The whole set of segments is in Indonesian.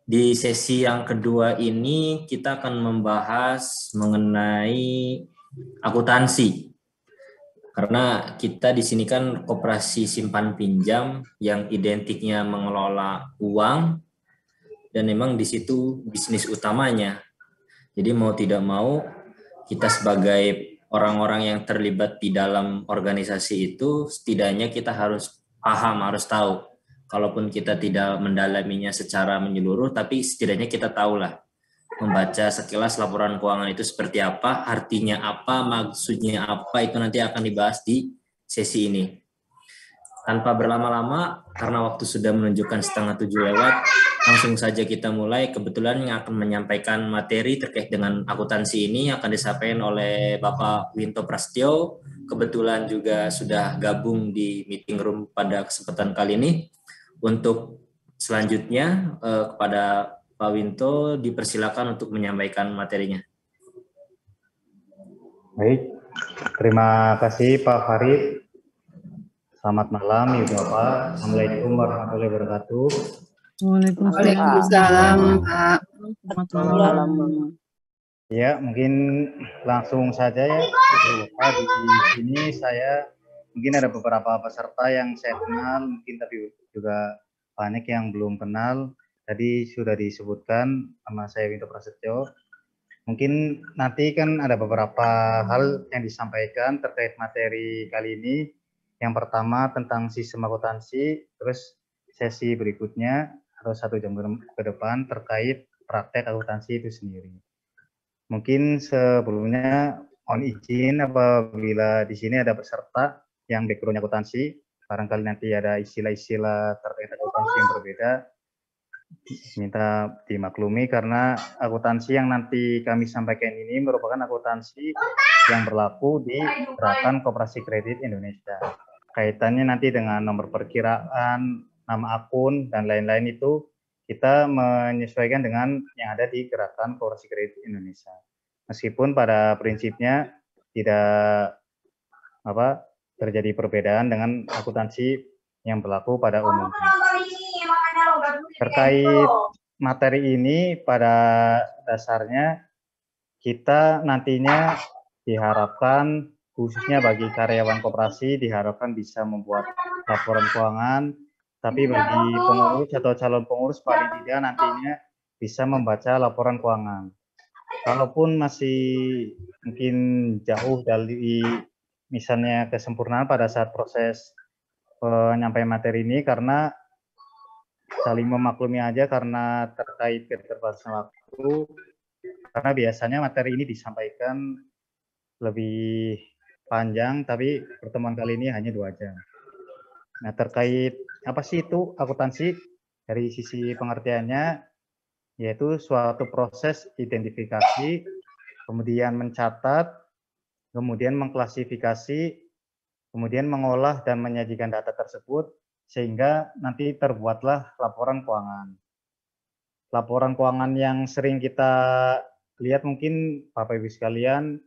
Di sesi yang kedua ini kita akan membahas mengenai akuntansi. Karena kita di sini kan koperasi simpan pinjam yang identiknya mengelola uang dan memang di situ bisnis utamanya. Jadi mau tidak mau kita sebagai orang-orang yang terlibat di dalam organisasi itu setidaknya kita harus paham, harus tahu. Kalaupun kita tidak mendalaminya secara menyeluruh, tapi setidaknya kita tahulah membaca sekilas laporan keuangan itu seperti apa, artinya apa, maksudnya apa, itu nanti akan dibahas di sesi ini. Tanpa berlama-lama, karena waktu sudah menunjukkan 6:30 lewat, langsung saja kita mulai. Kebetulan yang akan menyampaikan materi terkait dengan akuntansi ini akan disampaikan oleh Bapak Winto Prasetyo. Kebetulan juga sudah gabung di meeting room pada kesempatan kali ini. Untuk selanjutnya kepada Pak Winto dipersilakan untuk menyampaikan materinya. Baik, terima kasih Pak Farid. Selamat malam Ibu Bapak. Assalamualaikum warahmatullahi wabarakatuh. Waalaikumsalam Pak. Selamat malam. Ya, mungkin langsung saja ya Ibu Bapak. Di sini saya mungkin ada beberapa peserta yang saya kenal, mungkin tapi juga banyak yang belum kenal. Tadi sudah disebutkan nama saya Winto Prasetyo. Mungkin nanti kan ada beberapa hal yang disampaikan terkait materi kali ini. Yang pertama tentang sistem akuntansi, terus sesi berikutnya atau 1 jam ke depan terkait praktek akuntansi itu sendiri. Mungkin sebelumnya mohon izin apabila di sini ada peserta yang background akuntansi, barangkali nanti ada istilah-istilah terkait akuntansi yang berbeda, minta dimaklumi karena akuntansi yang nanti kami sampaikan ini merupakan akuntansi yang berlaku di Gerakan Koperasi Kredit Indonesia. Kaitannya nanti dengan nomor perkiraan, nama akun, dan lain-lain itu kita menyesuaikan dengan yang ada di Gerakan Koperasi Kredit Indonesia. Meskipun pada prinsipnya tidak terjadi perbedaan dengan akuntansi yang berlaku pada umumnya. Terkait materi ini pada dasarnya kita nantinya diharapkan khususnya bagi karyawan koperasi diharapkan bisa membuat laporan keuangan, tapi bagi pengurus atau calon pengurus paling tidak nantinya bisa membaca laporan keuangan. Kalaupun masih mungkin jauh dari misalnya kesempurnaan pada saat proses penyampaian materi ini karena saling memaklumi aja karena terkait keterbatasan waktu, karena biasanya materi ini disampaikan lebih panjang, tapi pertemuan kali ini hanya 2 jam. Nah, terkait apa sih itu akuntansi? Dari sisi pengertiannya, yaitu suatu proses identifikasi, kemudian mencatat, kemudian mengklasifikasi, kemudian mengolah dan menyajikan data tersebut, sehingga nanti terbuatlah laporan keuangan. Laporan keuangan yang sering kita lihat mungkin Bapak Ibu sekalian,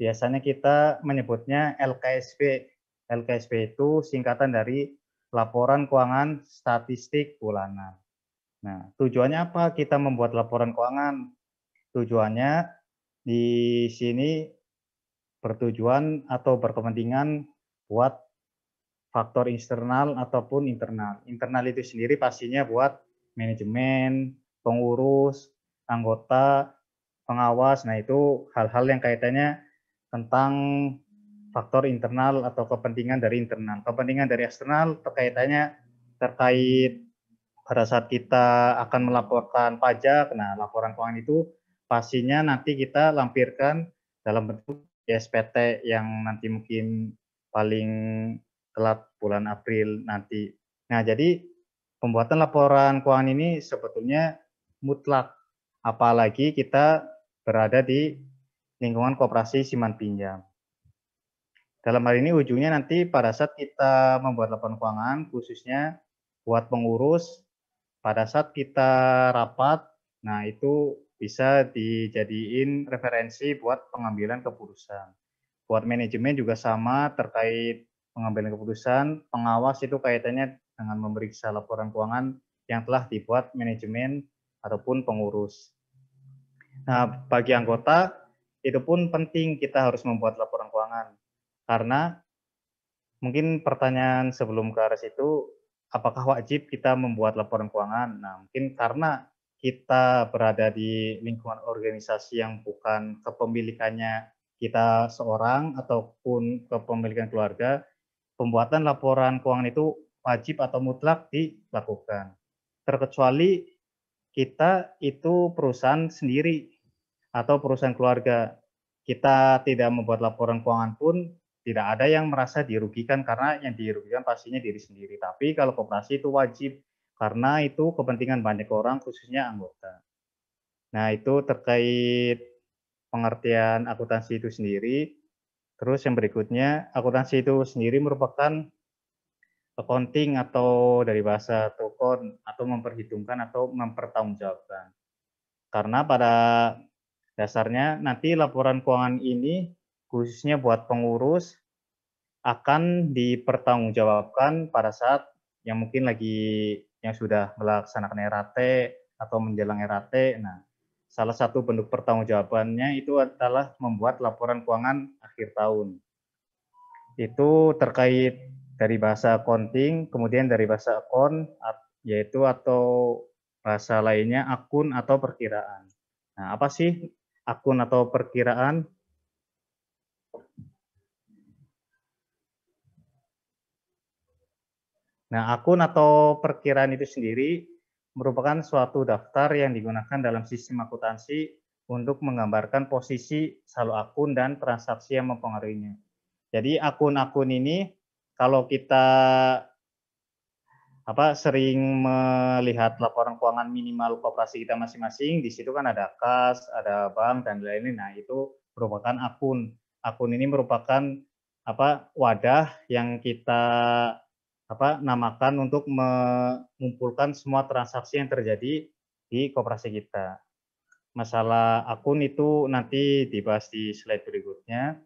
biasanya kita menyebutnya LKSP. LKSP itu singkatan dari laporan keuangan statistik bulanan. Nah, tujuannya apa kita membuat laporan keuangan? Tujuannya di sini bertujuan atau berkepentingan buat faktor eksternal ataupun internal. Internal itu sendiri pastinya buat manajemen, pengurus, anggota, pengawas. Nah, itu hal-hal yang kaitannya tentang faktor internal atau kepentingan dari internal. Kepentingan dari eksternal terkaitannya terkait pada saat kita akan melaporkan pajak. Nah, laporan keuangan itu pastinya nanti kita lampirkan dalam bentuk SPT yang nanti mungkin paling telat bulan April nanti. Nah, jadi pembuatan laporan keuangan ini sebetulnya mutlak, apalagi kita berada di lingkungan koperasi simpan pinjam. Dalam hal ini ujungnya nanti pada saat kita membuat laporan keuangan, khususnya buat pengurus, pada saat kita rapat, nah itu bisa dijadiin referensi buat pengambilan keputusan. Buat manajemen juga sama terkait pengambilan keputusan, pengawas itu kaitannya dengan memeriksa laporan keuangan yang telah dibuat manajemen ataupun pengurus. Nah, bagi anggota itu pun penting kita harus membuat laporan keuangan. Karena mungkin pertanyaan sebelum ke arah situ, apakah wajib kita membuat laporan keuangan? Nah, mungkin karena kita berada di lingkungan organisasi yang bukan kepemilikannya kita seorang ataupun kepemilikan keluarga, pembuatan laporan keuangan itu wajib atau mutlak dilakukan. Terkecuali kita itu perusahaan sendiri atau perusahaan keluarga. Kita tidak membuat laporan keuangan pun tidak ada yang merasa dirugikan karena yang dirugikan pastinya diri sendiri. Tapi kalau koperasi itu wajib karena itu kepentingan banyak orang khususnya anggota. Nah, itu terkait pengertian akuntansi itu sendiri. Terus yang berikutnya, akuntansi itu sendiri merupakan accounting atau dari bahasa tokon atau memperhitungkan atau mempertanggungjawabkan. Karena pada dasarnya nanti laporan keuangan ini khususnya buat pengurus akan dipertanggungjawabkan pada saat yang mungkin lagi yang sudah melaksanakan RAT atau menjelang RAT. Nah, salah satu bentuk pertanggungjawabannya itu adalah membuat laporan keuangan akhir tahun. Itu terkait dari bahasa accounting, kemudian dari bahasa account, yaitu atau bahasa lainnya akun atau perkiraan. Nah, apa sih akun atau perkiraan? Nah, akun atau perkiraan itu sendiri merupakan suatu daftar yang digunakan dalam sistem akuntansi untuk menggambarkan posisi saldo akun dan transaksi yang mempengaruhinya. Jadi akun-akun ini kalau kita sering melihat laporan keuangan minimal koperasi kita masing-masing, di situ kan ada kas, ada bank dan lain-lain. Nah, itu merupakan akun. Akun ini merupakan wadah yang kita namakan untuk mengumpulkan semua transaksi yang terjadi di koperasi kita. Masalah akun itu nanti dibahas di slide berikutnya.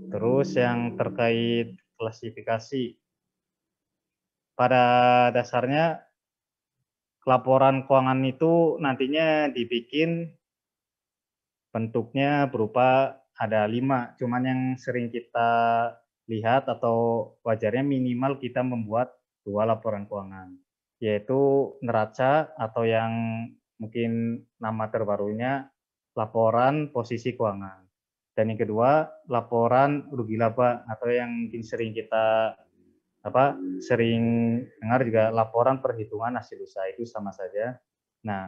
Terus yang terkait klasifikasi. Pada dasarnya laporan keuangan itu nantinya dibikin bentuknya berupa ada 5, cuman yang sering kita lihat atau wajarnya minimal kita membuat 2 laporan keuangan, yaitu neraca atau yang mungkin nama terbarunya laporan posisi keuangan. Dan yang kedua, laporan rugi laba atau yang mungkin sering kita sering dengar juga laporan perhitungan hasil usaha, itu sama saja. Nah,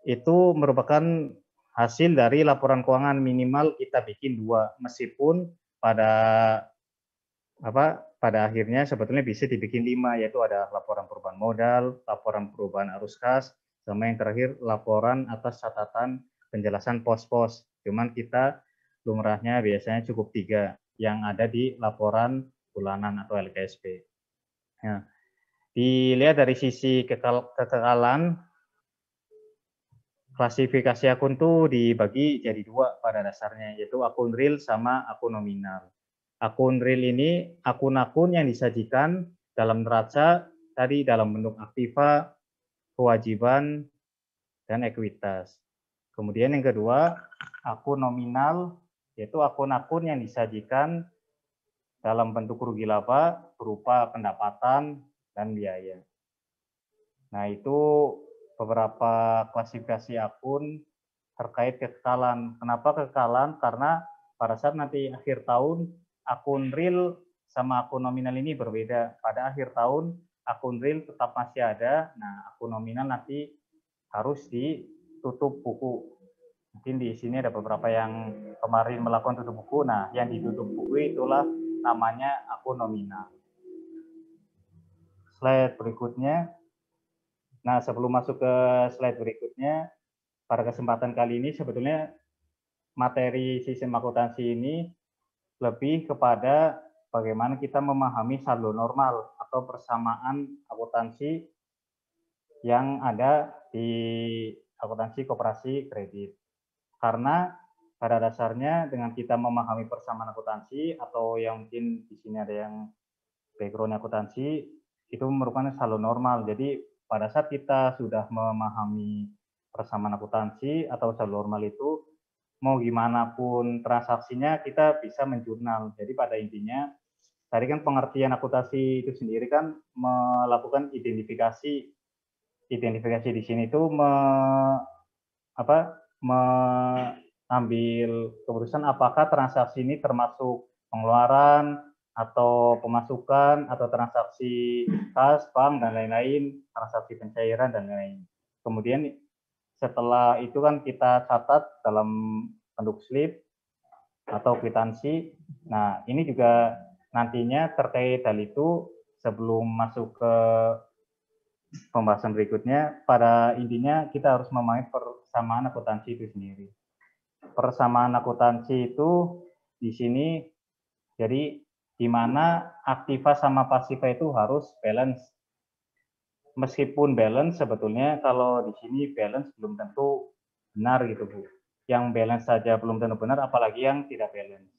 itu merupakan hasil dari laporan keuangan minimal kita bikin 2, meskipun pada akhirnya sebetulnya bisa dibikin 5, yaitu ada laporan perubahan modal, laporan perubahan arus kas, sama yang terakhir laporan atas catatan penjelasan pos-pos. Cuman kita lumrahnya biasanya cukup 3 yang ada di laporan bulanan atau LKSP. Nah, dilihat dari sisi kekekalan, klasifikasi akun tuh dibagi jadi 2 pada dasarnya, yaitu akun real sama akun nominal. Akun real ini akun-akun yang disajikan dalam neraca tadi dalam bentuk aktiva, kewajiban, dan ekuitas. Kemudian yang kedua, akun nominal, yaitu akun-akun yang disajikan dalam bentuk rugi laba berupa pendapatan dan biaya. Nah, itu beberapa klasifikasi akun terkait kekekalan. Kenapa kekekalan? Karena pada saat nanti akhir tahun, akun real sama akun nominal ini berbeda. Pada akhir tahun, akun real tetap masih ada. Nah, akun nominal nanti harus ditutup buku. Mungkin di sini ada beberapa yang kemarin melakukan tutup buku. Nah, yang ditutup buku itulah namanya akun nominal. Slide berikutnya. Nah, sebelum masuk ke slide berikutnya, pada kesempatan kali ini sebetulnya materi sistem akuntansi ini lebih kepada bagaimana kita memahami saldo normal atau persamaan akuntansi yang ada di akuntansi koperasi kredit. Karena pada dasarnya dengan kita memahami persamaan akuntansi atau yang mungkin di sini ada yang background akuntansi, itu merupakan saldo normal. Jadi pada saat kita sudah memahami persamaan akuntansi atau saldo normal itu, mau gimana pun transaksinya kita bisa menjurnal. Jadi pada intinya, tadi kan pengertian akuntansi itu sendiri kan melakukan identifikasi. Identifikasi di sini itu mengambil keputusan apakah transaksi ini termasuk pengeluaran atau pemasukan atau transaksi kas, bank dan lain-lain, transaksi pencairan dan lain-lain. Kemudian setelah itu kan kita catat dalam bentuk slip atau kwitansi. Nah, ini juga nantinya terkait hal itu sebelum masuk ke pembahasan berikutnya, pada intinya kita harus memahami persamaan akuntansi itu sendiri. Persamaan akuntansi itu di sini, jadi di mana aktiva sama pasiva itu harus balance. Meskipun balance, sebetulnya kalau di sini balance belum tentu benar gitu Bu. Yang balance saja belum tentu benar, apalagi yang tidak balance.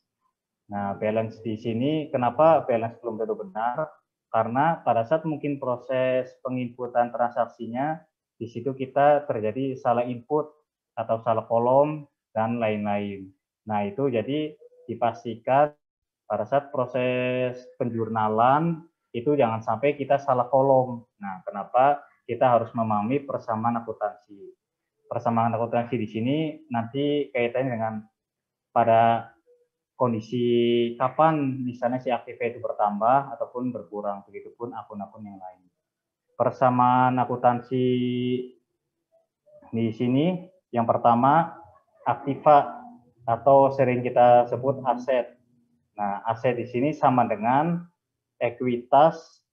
Nah, balance di sini, kenapa balance belum tentu benar? Karena pada saat mungkin proses penginputan transaksinya, di situ kita terjadi salah input atau salah kolom dan lain-lain. Nah, itu jadi dipastikan pada saat proses penjurnalan itu jangan sampai kita salah kolom. Nah, kenapa kita harus memahami persamaan akuntansi? Persamaan akuntansi di sini nanti kaitannya dengan pada kondisi kapan misalnya si aktiva itu bertambah ataupun berkurang, begitupun akun-akun yang lain. Persamaan akuntansi di sini yang pertama aktiva atau sering kita sebut aset. Nah, aset di sini sama dengan ekuitas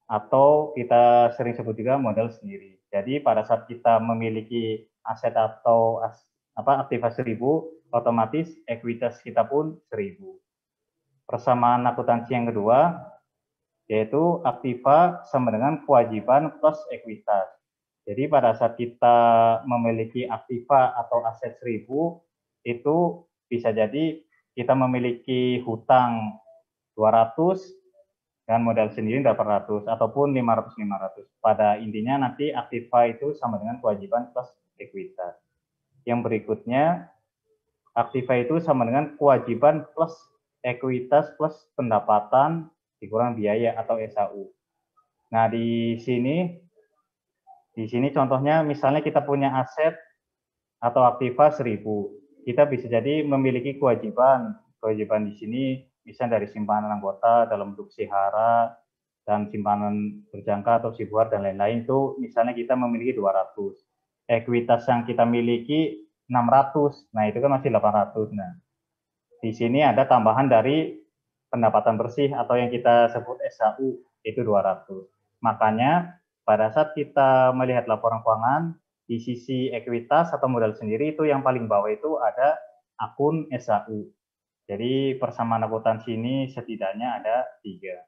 atau kita sering sebut juga modal sendiri. Jadi pada saat kita memiliki aset atau aktiva 1000, otomatis ekuitas kita pun 1000. Persamaan akuntansi yang kedua, yaitu aktiva sama dengan kewajiban plus ekuitas. Jadi pada saat kita memiliki aktiva atau aset 1000, itu bisa jadi kita memiliki hutang 200 dan modal sendiri 800 ataupun 500. Pada intinya nanti aktiva itu sama dengan kewajiban plus ekuitas. Yang berikutnya, aktiva itu sama dengan kewajiban plus ekuitas plus pendapatan dikurang biaya atau SAU. Nah, di sini contohnya misalnya kita punya aset atau aktiva 1000. Kita bisa jadi memiliki kewajiban. Kewajiban di sini misalnya dari simpanan anggota dalam bentuk sihara dan simpanan berjangka atau sibuar dan lain-lain, itu misalnya kita memiliki 200. Ekuitas yang kita miliki 600. Nah, itu kan masih 800. Nah, di sini ada tambahan dari pendapatan bersih atau yang kita sebut SAU, itu 200. Makanya pada saat kita melihat laporan keuangan, di sisi ekuitas atau modal sendiri itu yang paling bawah itu ada akun SAU. Jadi persamaan akuntansi ini setidaknya ada 3.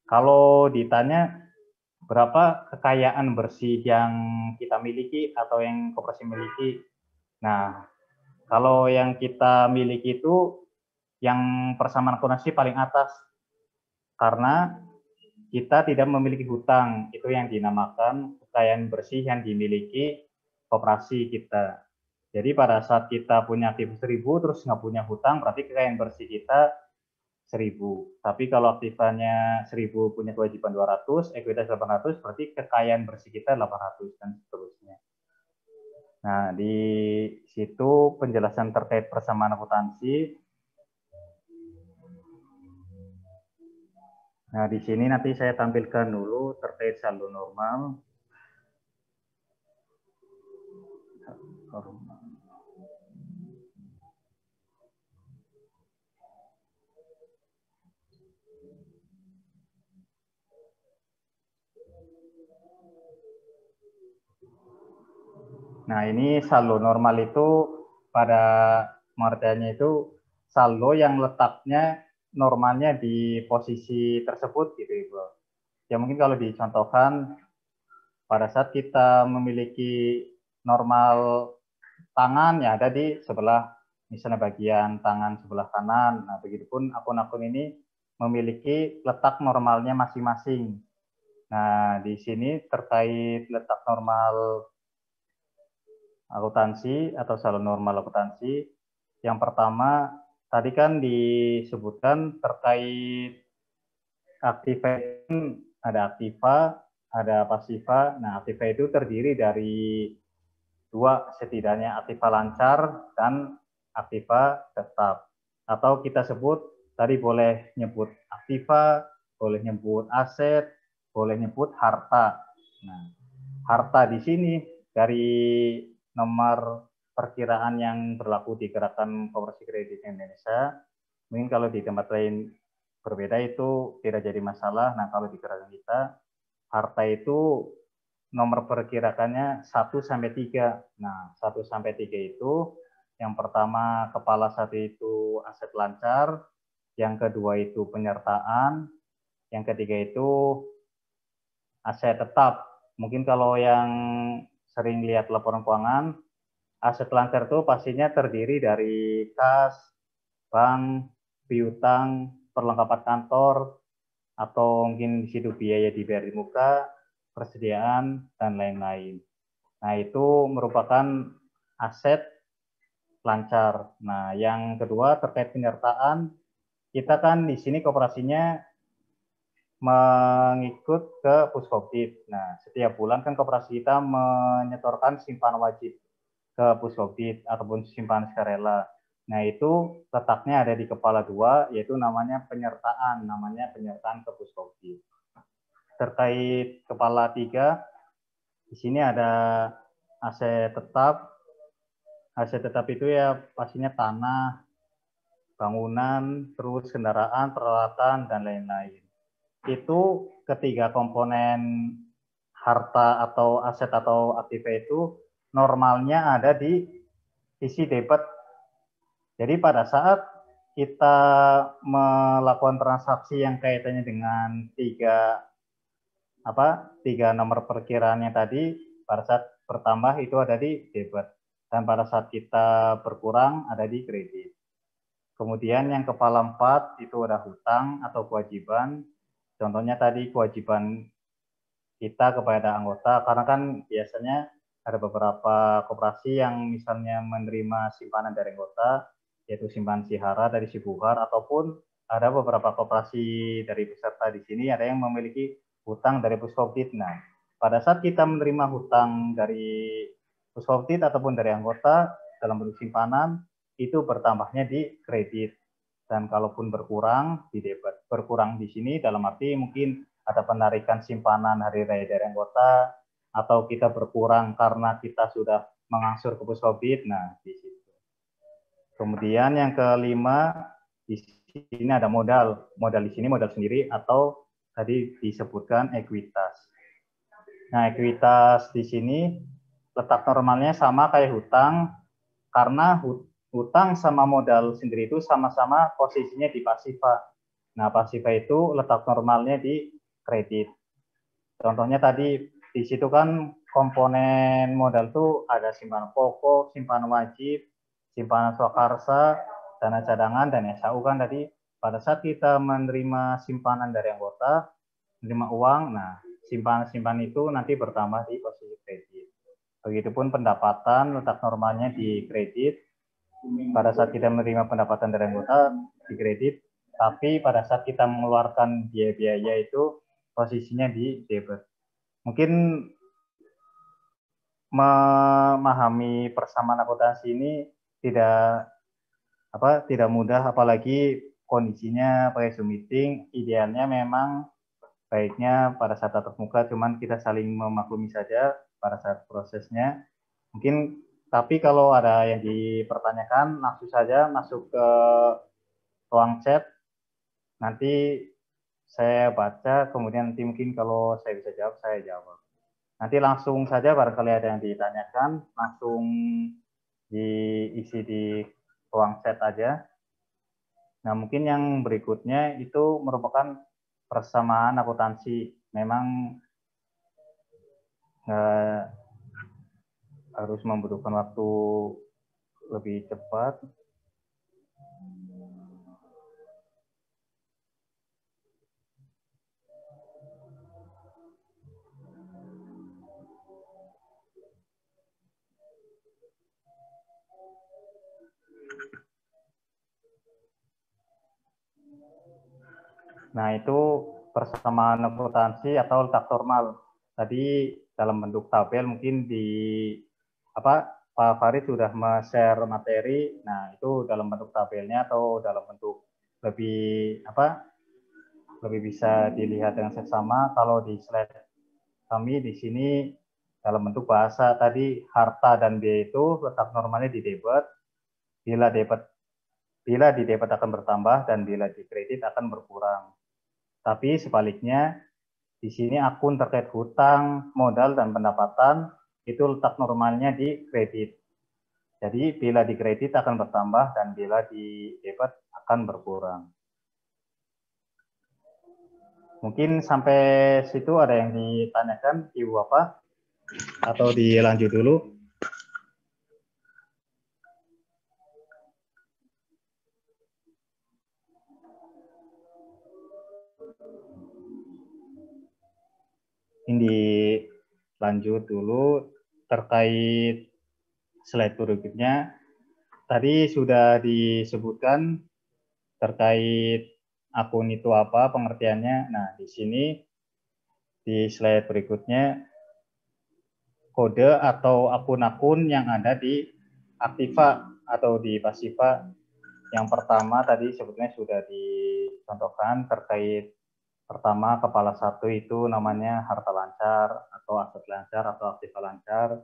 Kalau ditanya berapa kekayaan bersih yang kita miliki atau yang koperasi miliki, nah kalau yang kita miliki itu yang persamaan akuntansi paling atas, karena kita tidak memiliki hutang, itu yang dinamakan kekayaan bersih yang dimiliki koperasi kita. Jadi pada saat kita punya aktif 1000 terus nggak punya hutang, berarti kekayaan bersih kita 1000. Tapi kalau aktifanya 1000 punya kewajiban 200, ekuitas 800, berarti kekayaan bersih kita 800 dan seterusnya. Nah, di situ penjelasan terkait persamaan akuntansi. Nah, di sini nanti saya tampilkan dulu terkait saldo normal. Nah, ini saldo normal itu pada pengertiannya itu saldo yang letaknya normalnya di posisi tersebut gitu Ibu. Ya mungkin kalau dicontohkan pada saat kita memiliki normal tangan ya ada di sebelah misalnya bagian tangan sebelah kanan. Nah, begitupun akun-akun ini memiliki letak normalnya masing-masing. Nah, di sini terkait letak normal akuntansi atau saldo normal akuntansi, yang pertama tadi kan disebutkan terkait aktiva, ada aktiva, ada pasiva. Nah, aktiva itu terdiri dari dua setidaknya, aktiva lancar dan aktiva tetap. Atau kita sebut, tadi boleh nyebut aktiva, boleh nyebut aset, boleh nyebut harta. Nah, harta di sini dari nomor perkiraan yang berlaku di Gerakan Koperasi Kredit Indonesia, mungkin kalau di tempat lain berbeda itu tidak jadi masalah. Nah, kalau di gerakan kita, harta itu nomor perkirakannya 1 sampai 3. Nah, 1 sampai 3 itu yang pertama kepala satu itu aset lancar, yang kedua itu penyertaan, yang ketiga itu aset tetap. Mungkin kalau yang sering lihat laporan keuangan, aset lancar itu pastinya terdiri dari kas, bank, piutang, perlengkapan kantor, atau mungkin di situ biaya dibayar di muka, persediaan, dan lain-lain. Nah, itu merupakan aset lancar. Nah, yang kedua terkait penyertaan, kita kan di sini koperasinya mengikut ke Puskopdit. Nah, setiap bulan kan koperasi kita menyetorkan simpanan wajib ke Puskopdit ataupun simpanan sukarela. Nah, itu letaknya ada di kepala 2, yaitu namanya penyertaan ke Puskopdit. Terkait kepala 3, di sini ada aset tetap. Aset tetap itu ya pastinya tanah, bangunan, terus kendaraan, peralatan, dan lain-lain. Itu ketiga komponen harta atau aset atau aktiva itu normalnya ada di sisi debit. Jadi pada saat kita melakukan transaksi yang kaitannya dengan tiga nomor perkiraannya tadi, pada saat bertambah itu ada di debit, dan pada saat kita berkurang ada di kredit. Kemudian yang kepala 4 itu ada hutang atau kewajiban. Contohnya tadi kewajiban kita kepada anggota, karena kan biasanya ada beberapa koperasi yang misalnya menerima simpanan dari anggota, yaitu simpanan Sihara dari Sibuhar, ataupun ada beberapa koperasi dari peserta di sini ada yang memiliki hutang dari Puskopdit. Nah, pada saat kita menerima hutang dari Puskopdit ataupun dari anggota dalam bentuk simpanan, itu bertambahnya di kredit. Dan kalaupun berkurang di debit. Berkurang di sini dalam arti mungkin ada penarikan simpanan hari raya dari anggota, atau kita berkurang karena kita sudah mengangsur ke Puskopdit. Nah, di situ. Kemudian yang kelima, di sini ada modal. Modal di sini modal sendiri atau tadi disebutkan ekuitas. Nah, ekuitas di sini letak normalnya sama kayak hutang, karena hutang sama modal sendiri itu sama-sama posisinya di pasiva. Nah, pasiva itu letak normalnya di kredit. Contohnya tadi di situ kan komponen modal tuh ada simpanan pokok, simpanan wajib, simpanan swakarsa, dana cadangan, dan SAU kan tadi. Pada saat kita menerima simpanan dari anggota, menerima uang, nah simpanan itu nanti bertambah di posisi kredit. Begitupun pendapatan letak normalnya di kredit. Pada saat kita menerima pendapatan dari anggota di kredit, tapi pada saat kita mengeluarkan biaya-biaya itu posisinya di debit. Mungkin memahami persamaan akuntansi ini tidak mudah, apalagi kondisinya pakai Zoom meeting. Idealnya memang baiknya pada saat tatap muka, cuman kita saling memaklumi saja pada saat prosesnya. Mungkin tapi kalau ada yang dipertanyakan, langsung saja masuk ke ruang chat. Nanti saya baca, kemudian nanti mungkin kalau saya bisa jawab, saya jawab. Nanti langsung saja barangkali ada yang ditanyakan, langsung diisi di ruang chat aja. Nah, mungkin yang berikutnya itu merupakan persamaan akuntansi. Memang harus membutuhkan waktu lebih cepat. Nah, itu persamaan akuntansi atau letak normal. Tadi dalam bentuk tabel mungkin Pak Farid sudah share materi. Nah, itu dalam bentuk tabelnya atau dalam bentuk lebih lebih bisa dilihat dengan seksama. Kalau di slide kami di sini dalam bentuk bahasa tadi harta dan biaya itu letak normalnya di debit. Bila di debit akan bertambah dan bila di kredit akan berkurang. Tapi sebaliknya di sini akun terkait hutang, modal dan pendapatan itu letak normalnya di kredit. Jadi bila di kredit akan bertambah dan bila di debit akan berkurang. Mungkin sampai situ ada yang ditanyakan, Ibu Bapak? Atau dilanjut dulu? Ini lanjut dulu terkait slide berikutnya. Tadi sudah disebutkan terkait akun itu apa pengertiannya. Nah, di sini di slide berikutnya kode atau akun-akun yang ada di Aktiva atau di Pasiva. Yang pertama tadi sebetulnya sudah dicontohkan terkait pertama kepala 1 itu namanya harta lancar atau aset lancar atau aktiva lancar,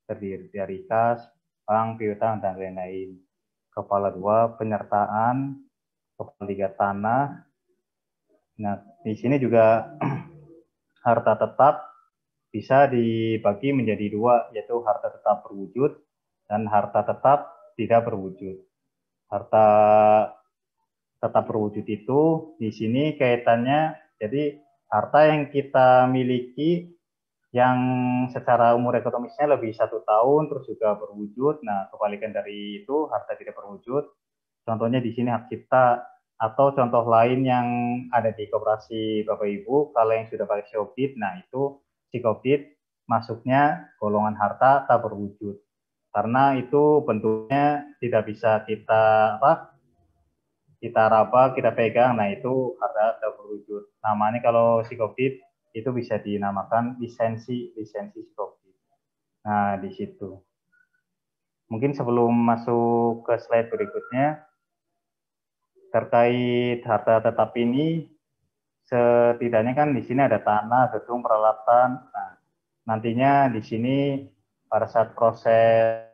terdiri dari kas, bank, piutang, dan lain-lain. Kepala 2 penyertaan, kepala 3 tanah. Nah, di sini juga harta tetap bisa dibagi menjadi 2, yaitu harta tetap berwujud dan harta tetap tidak berwujud. Harta tetap berwujud itu di sini kaitannya, jadi harta yang kita miliki yang secara umur ekonomisnya lebih 1 tahun terus juga berwujud. Nah, kebalikan dari itu harta tidak berwujud. Contohnya di sini hak cipta atau contoh lain yang ada di koperasi Bapak Ibu, kalau yang sudah pakai Sikopdit, nah itu Sikopdit masuknya golongan harta tak berwujud. Karena itu bentuknya tidak bisa kita raba, kita pegang, nah itu harta tak berwujud. Namanya kalau Sikopdit itu bisa dinamakan lisensi Sikopdit. Nah, di situ. Mungkin sebelum masuk ke slide berikutnya, terkait harta tetap ini, setidaknya kan di sini ada tanah, gedung, peralatan. Nah, nantinya di sini pada saat proses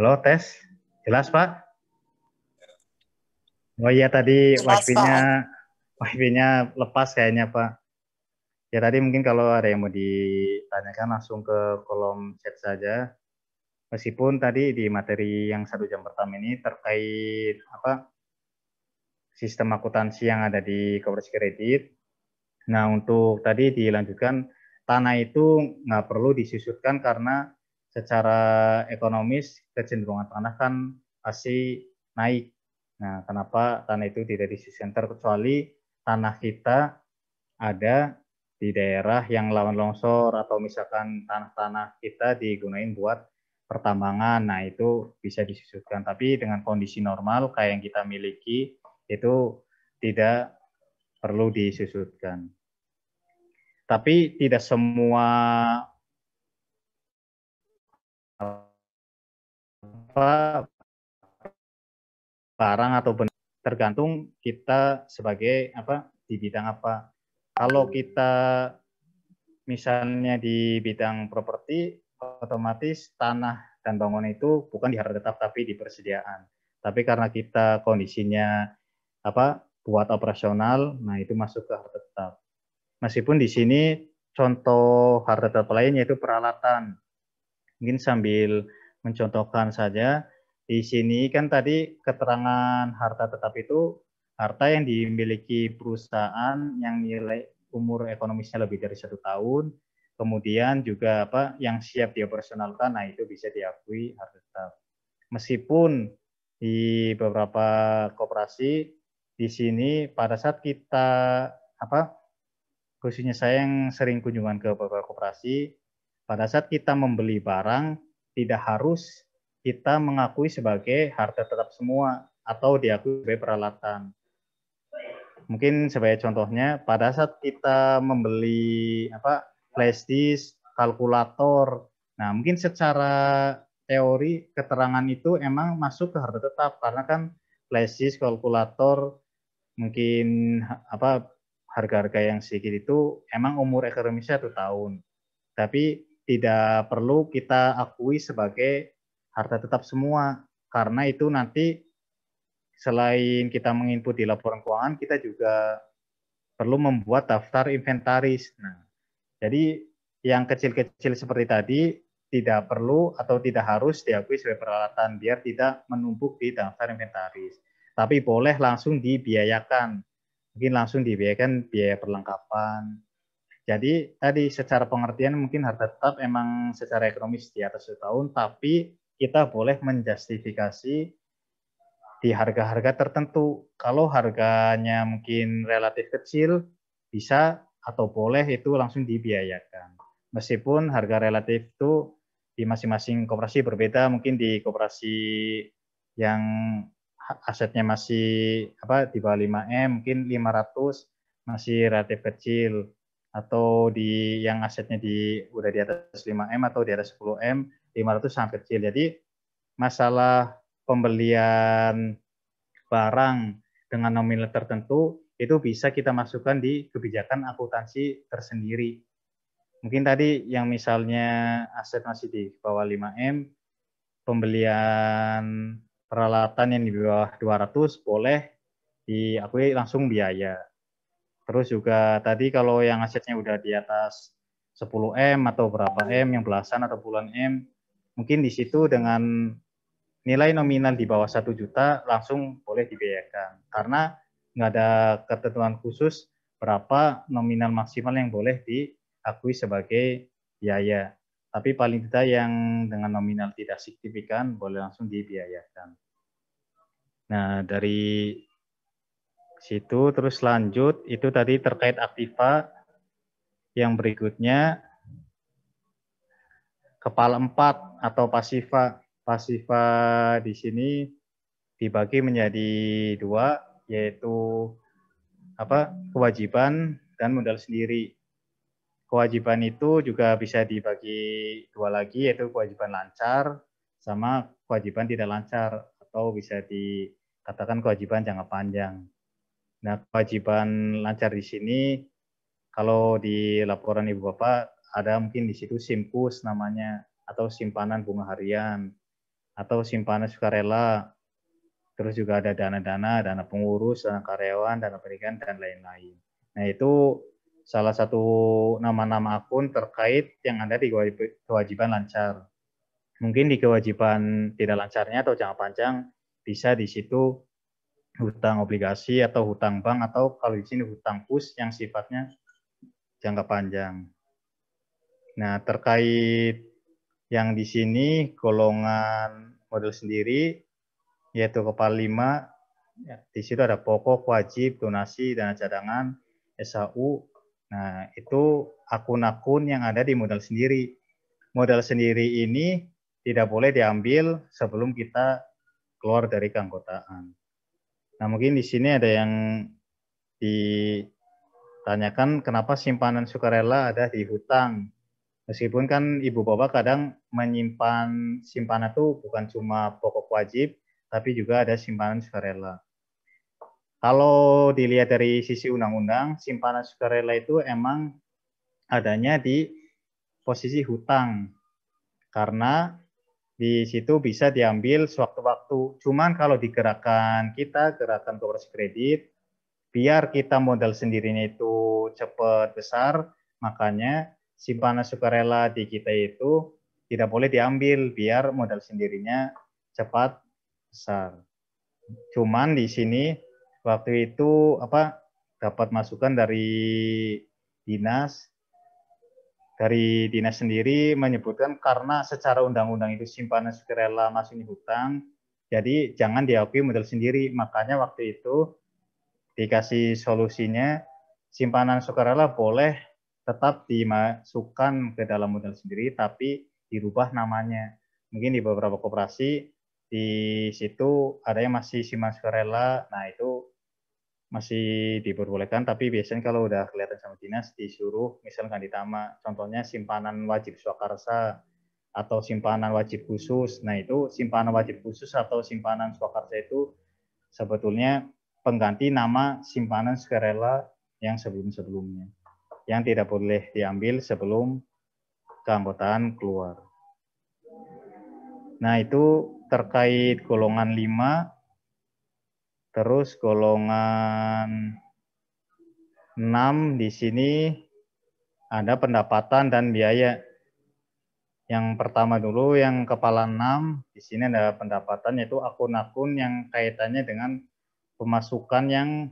Halo, tes. Jelas, Pak? Oh iya, tadi Jelas, wifi-nya lepas kayaknya, Pak. Ya tadi mungkin kalau ada yang mau ditanyakan langsung ke kolom chat saja. Meskipun tadi di materi yang 1 jam pertama ini terkait sistem akuntansi yang ada di koperasi kredit. Nah, untuk tadi dilanjutkan, tanah itu nggak perlu disusutkan karena secara ekonomis kecenderungan tanah kan pasti naik. Nah, kenapa tanah itu tidak disusutkan, terkecuali tanah kita ada di daerah yang rawan longsor atau misalkan tanah-tanah kita digunain buat pertambangan, nah itu bisa disusutkan. Tapi dengan kondisi normal kayak yang kita miliki itu tidak perlu disusutkan. Tapi tidak semua barang atau benda, tergantung kita sebagai di bidang apa. Kalau kita misalnya di bidang properti, otomatis tanah dan bangunan itu bukan di harta tetap tapi di persediaan. Tapi karena kita kondisinya buat operasional, nah itu masuk ke harta tetap. Meskipun di sini contoh harta tetap lain yaitu peralatan. Mungkin sambil mencontohkan saja, di sini kan tadi keterangan harta tetap itu harta yang dimiliki perusahaan yang nilai umur ekonomisnya lebih dari 1 tahun, kemudian juga yang siap dioperasionalkan, nah itu bisa diakui harta tetap. Meskipun di beberapa koperasi di sini pada saat kita khususnya saya yang sering kunjungan ke beberapa koperasi, pada saat kita membeli barang tidak harus kita mengakui sebagai harta tetap semua atau diakui sebagai peralatan. Mungkin sebagai contohnya pada saat kita membeli flash disk, kalkulator, nah mungkin secara teori keterangan itu emang masuk ke harta tetap karena kan flash disk, kalkulator mungkin harga-harga yang sedikit itu emang umur ekonomisnya 1 tahun. Tapi tidak perlu kita akui sebagai harta tetap semua karena itu nanti selain kita menginput di laporan keuangan, kita juga perlu membuat daftar inventaris. Nah, jadi yang kecil-kecil seperti tadi tidak perlu atau tidak harus diakui sebagai peralatan biar tidak menumpuk di daftar inventaris. Tapi boleh langsung dibiayakan. Mungkin langsung dibiayakan biaya perlengkapan. Jadi tadi secara pengertian mungkin harta tetap emang secara ekonomis di atas 1 tahun, tapi kita boleh menjustifikasi di harga-harga tertentu. Kalau harganya mungkin relatif kecil, bisa atau boleh itu langsung dibiayakan. Meskipun harga relatif itu di masing-masing koperasi berbeda, mungkin di koperasi yang asetnya masih di bawah 5M, mungkin 500 masih relatif kecil. Atau di yang asetnya udah di atas 5M atau di atas 10M, 500 sangat kecil. Jadi masalah pembelian barang dengan nominal tertentu itu bisa kita masukkan di kebijakan akuntansi tersendiri. Mungkin tadi yang misalnya aset masih di bawah 5M, pembelian peralatan yang di bawah 200 boleh diakui langsung biaya. Terus juga tadi kalau yang asetnya udah di atas 10M atau berapa M, yang belasan atau puluhan M, mungkin di situ dengan nilai nominal di bawah 1 juta langsung boleh dibiayakan. Karena nggak ada ketentuan khusus berapa nominal maksimal yang boleh diakui sebagai biaya. Tapi paling tidak yang dengan nominal tidak signifikan boleh langsung dibiayakan. Nah, dari situ terus lanjut, itu tadi terkait aktiva. Yang berikutnya, kepala 4 atau pasiva. Pasiva di sini dibagi menjadi 2, yaitu kewajiban dan modal sendiri. Kewajiban itu juga bisa dibagi 2 lagi, yaitu kewajiban lancar sama kewajiban tidak lancar, atau bisa dikatakan kewajiban jangka panjang. Nah, kewajiban lancar di sini, kalau di laporan Ibu Bapak, ada mungkin di situ SIMPUS namanya, atau simpanan bunga harian, atau simpanan sukarela, terus juga ada dana-dana, dana pengurus, dana karyawan, dana pendidikan, dan lain-lain. Nah, itu salah satu nama-nama akun terkait yang ada di kewajiban lancar. Mungkin di kewajiban tidak lancarnya atau jangka panjang, bisa di situ hutang obligasi atau hutang bank, atau kalau di sini hutang pus yang sifatnya jangka panjang. Nah, terkait yang di sini golongan modal sendiri, yaitu kepala 5, ya, di situ ada pokok, wajib, donasi, dana cadangan, SHU. Nah, itu akun-akun yang ada di modal sendiri. Modal sendiri ini tidak boleh diambil sebelum kita keluar dari keanggotaan. Nah, mungkin di sini ada yang ditanyakan kenapa simpanan sukarela ada di hutang. Meskipun kan Ibu Bapak kadang menyimpan simpanan itu bukan cuma pokok wajib, tapi juga ada simpanan sukarela. Kalau dilihat dari sisi undang-undang, simpanan sukarela itu emang adanya di posisi hutang. Karena di situ bisa diambil sewaktu-waktu. Cuman kalau di gerakan kita, gerakan koperasi kredit, biar kita modal sendirinya itu cepat besar, Makanya simpanan sukarela di kita itu tidak boleh diambil biar modal sendirinya cepat besar. Cuman di sini waktu itu dapat masukan dinas sendiri menyebutkan karena secara undang-undang itu simpanan sukarela masuk di hutang, jadi jangan diakui modal sendiri. Makanya waktu itu dikasih solusinya simpanan sukarela boleh tetap dimasukkan ke dalam modal sendiri, tapi dirubah namanya. Mungkin di beberapa koperasi di situ ada yang masih simpanan sukarela, nah itu masih diperbolehkan, tapi biasanya kalau udah kelihatan sama dinas disuruh misalkan ditama. Contohnya simpanan wajib swakarsa atau simpanan wajib khusus. Nah itu simpanan wajib khusus atau simpanan swakarsa itu sebetulnya pengganti nama simpanan sukarela yang sebelum-sebelumnya, yang tidak boleh diambil sebelum keanggotaan keluar. Nah itu terkait golongan 5. Terus golongan 6 di sini ada pendapatan dan biaya. Yang pertama dulu yang kepala 6 di sini ada pendapatan, yaitu akun-akun yang kaitannya dengan pemasukan yang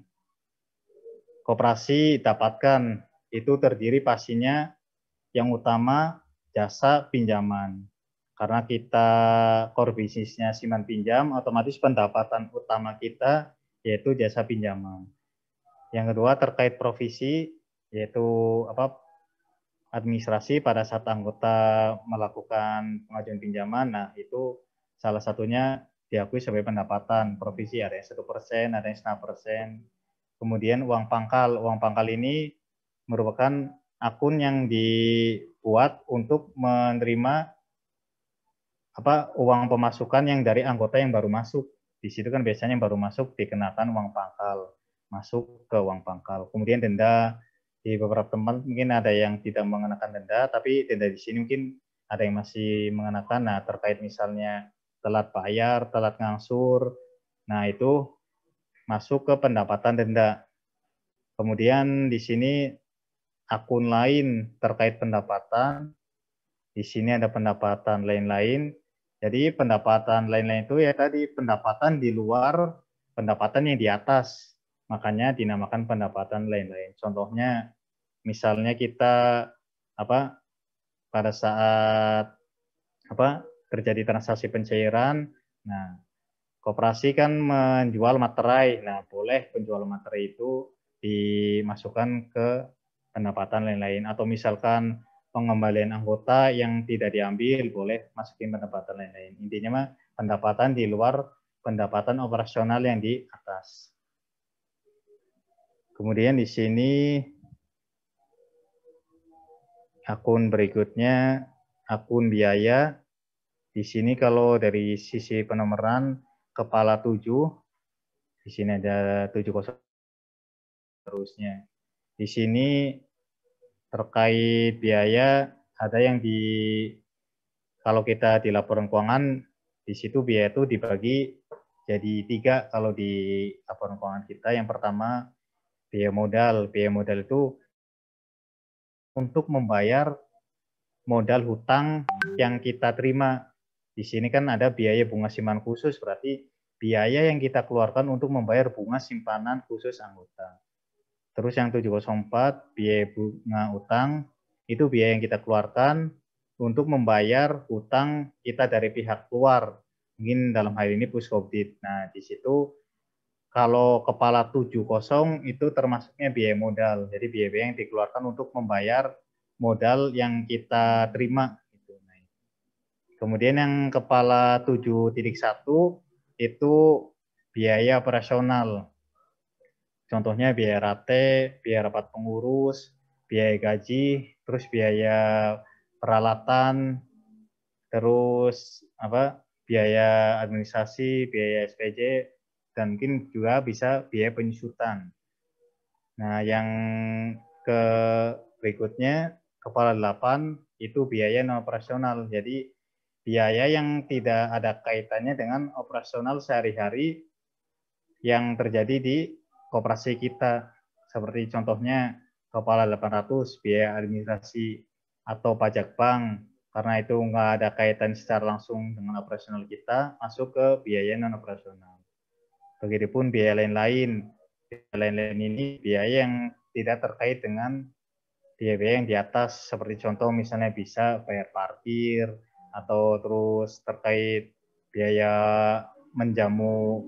koperasi dapatkan. Itu terdiri pastinya yang utama jasa pinjaman. Karena kita core bisnisnya simpan pinjam, otomatis pendapatan utama kita yaitu jasa pinjaman. Yang kedua terkait provisi, yaitu administrasi pada saat anggota melakukan pengajuan pinjaman. Nah itu salah satunya diakui sebagai pendapatan. Provisi ada yang 1%, ada yang 0,5%. Kemudian uang pangkal ini merupakan akun yang dibuat untuk menerima uang pemasukan yang dari anggota yang baru masuk. Di situ kan biasanya yang baru masuk dikenakan uang pangkal, masuk ke uang pangkal. Kemudian denda, di beberapa tempat mungkin ada yang tidak mengenakan denda, tapi denda di sini mungkin ada yang masih mengenakan. Nah terkait misalnya telat bayar, telat ngangsur, nah itu masuk ke pendapatan denda. Kemudian di sini akun lain terkait pendapatan, di sini ada pendapatan lain-lain. Jadi pendapatan lain-lain itu ya tadi pendapatan di luar pendapatan yang di atas. Makanya dinamakan pendapatan lain-lain. Contohnya misalnya kita pada saat terjadi transaksi pencairan, nah koperasi kan menjual materai. Nah, boleh penjual materai itu dimasukkan ke pendapatan lain-lain, atau misalkan pengembalian anggota yang tidak diambil boleh masukin pendapatan lain-lain. Intinya mah pendapatan di luar pendapatan operasional yang di atas. Kemudian di sini akun berikutnya akun biaya. Di sini kalau dari sisi penomoran kepala 7, di sini ada 70 terusnya. Di sini terkait biaya ada yang kalau kita di laporan keuangan di situ biaya itu dibagi jadi 3 kalau di laporan keuangan kita. Yang pertama biaya modal. Biaya modal itu untuk membayar modal hutang yang kita terima. Di sini kan ada biaya bunga simpanan khusus, berarti biaya yang kita keluarkan untuk membayar bunga simpanan khusus anggota. Terus yang 704, biaya bunga utang, itu biaya yang kita keluarkan untuk membayar hutang kita dari pihak luar. Mungkin dalam hal ini Puskobdit. Nah, di situ kalau kepala 70 itu termasuknya biaya modal. Jadi biaya yang dikeluarkan untuk membayar modal yang kita terima. Kemudian yang kepala 7.1 itu biaya operasional. Contohnya biaya rate, biaya rapat pengurus, biaya gaji, terus biaya peralatan, terus biaya administrasi, biaya SPJ, dan mungkin juga bisa biaya penyusutan. Nah, yang ke berikutnya kepala 8 itu biaya non operasional. Jadi biaya yang tidak ada kaitannya dengan operasional sehari-hari yang terjadi di koperasi kita. Seperti contohnya kepala 800, biaya administrasi atau pajak bank, karena itu nggak ada kaitan secara langsung dengan operasional kita, masuk ke biaya non-operasional. Begitupun biaya lain-lain. Biaya lain-lain ini biaya yang tidak terkait dengan biaya-biaya yang di atas, seperti contoh misalnya bisa bayar parkir, atau terus terkait biaya menjamu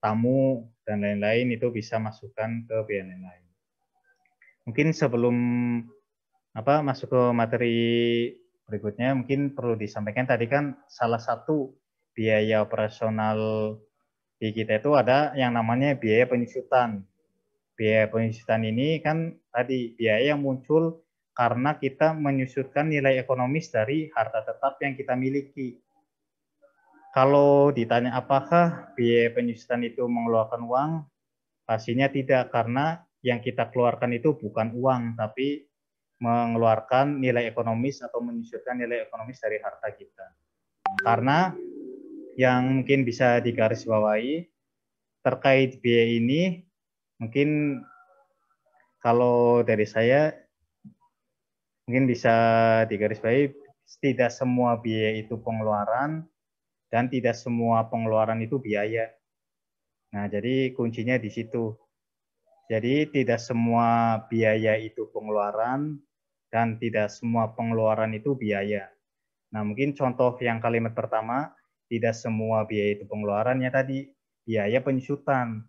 tamu dan lain-lain, itu bisa masukkan ke biaya lain-lain. Mungkin sebelum masuk ke materi berikutnya, mungkin perlu disampaikan tadi kan salah satu biaya operasional di kita itu ada yang namanya biaya penyusutan. Biaya penyusutan ini kan tadi biaya yang muncul karena kita menyusutkan nilai ekonomis dari harta tetap yang kita miliki. Kalau ditanya apakah biaya penyusutan itu mengeluarkan uang, pastinya tidak, karena yang kita keluarkan itu bukan uang, tapi mengeluarkan nilai ekonomis atau menyusutkan nilai ekonomis dari harta kita. Karena yang mungkin bisa digarisbawahi terkait biaya ini, mungkin kalau dari saya mungkin bisa digarisbawahi, tidak semua biaya itu pengeluaran dan tidak semua pengeluaran itu biaya. Nah, jadi kuncinya di situ. Jadi tidak semua biaya itu pengeluaran dan tidak semua pengeluaran itu biaya. Nah, mungkin contoh yang kalimat pertama, tidak semua biaya itu pengeluarannya tadi, biaya penyusutan.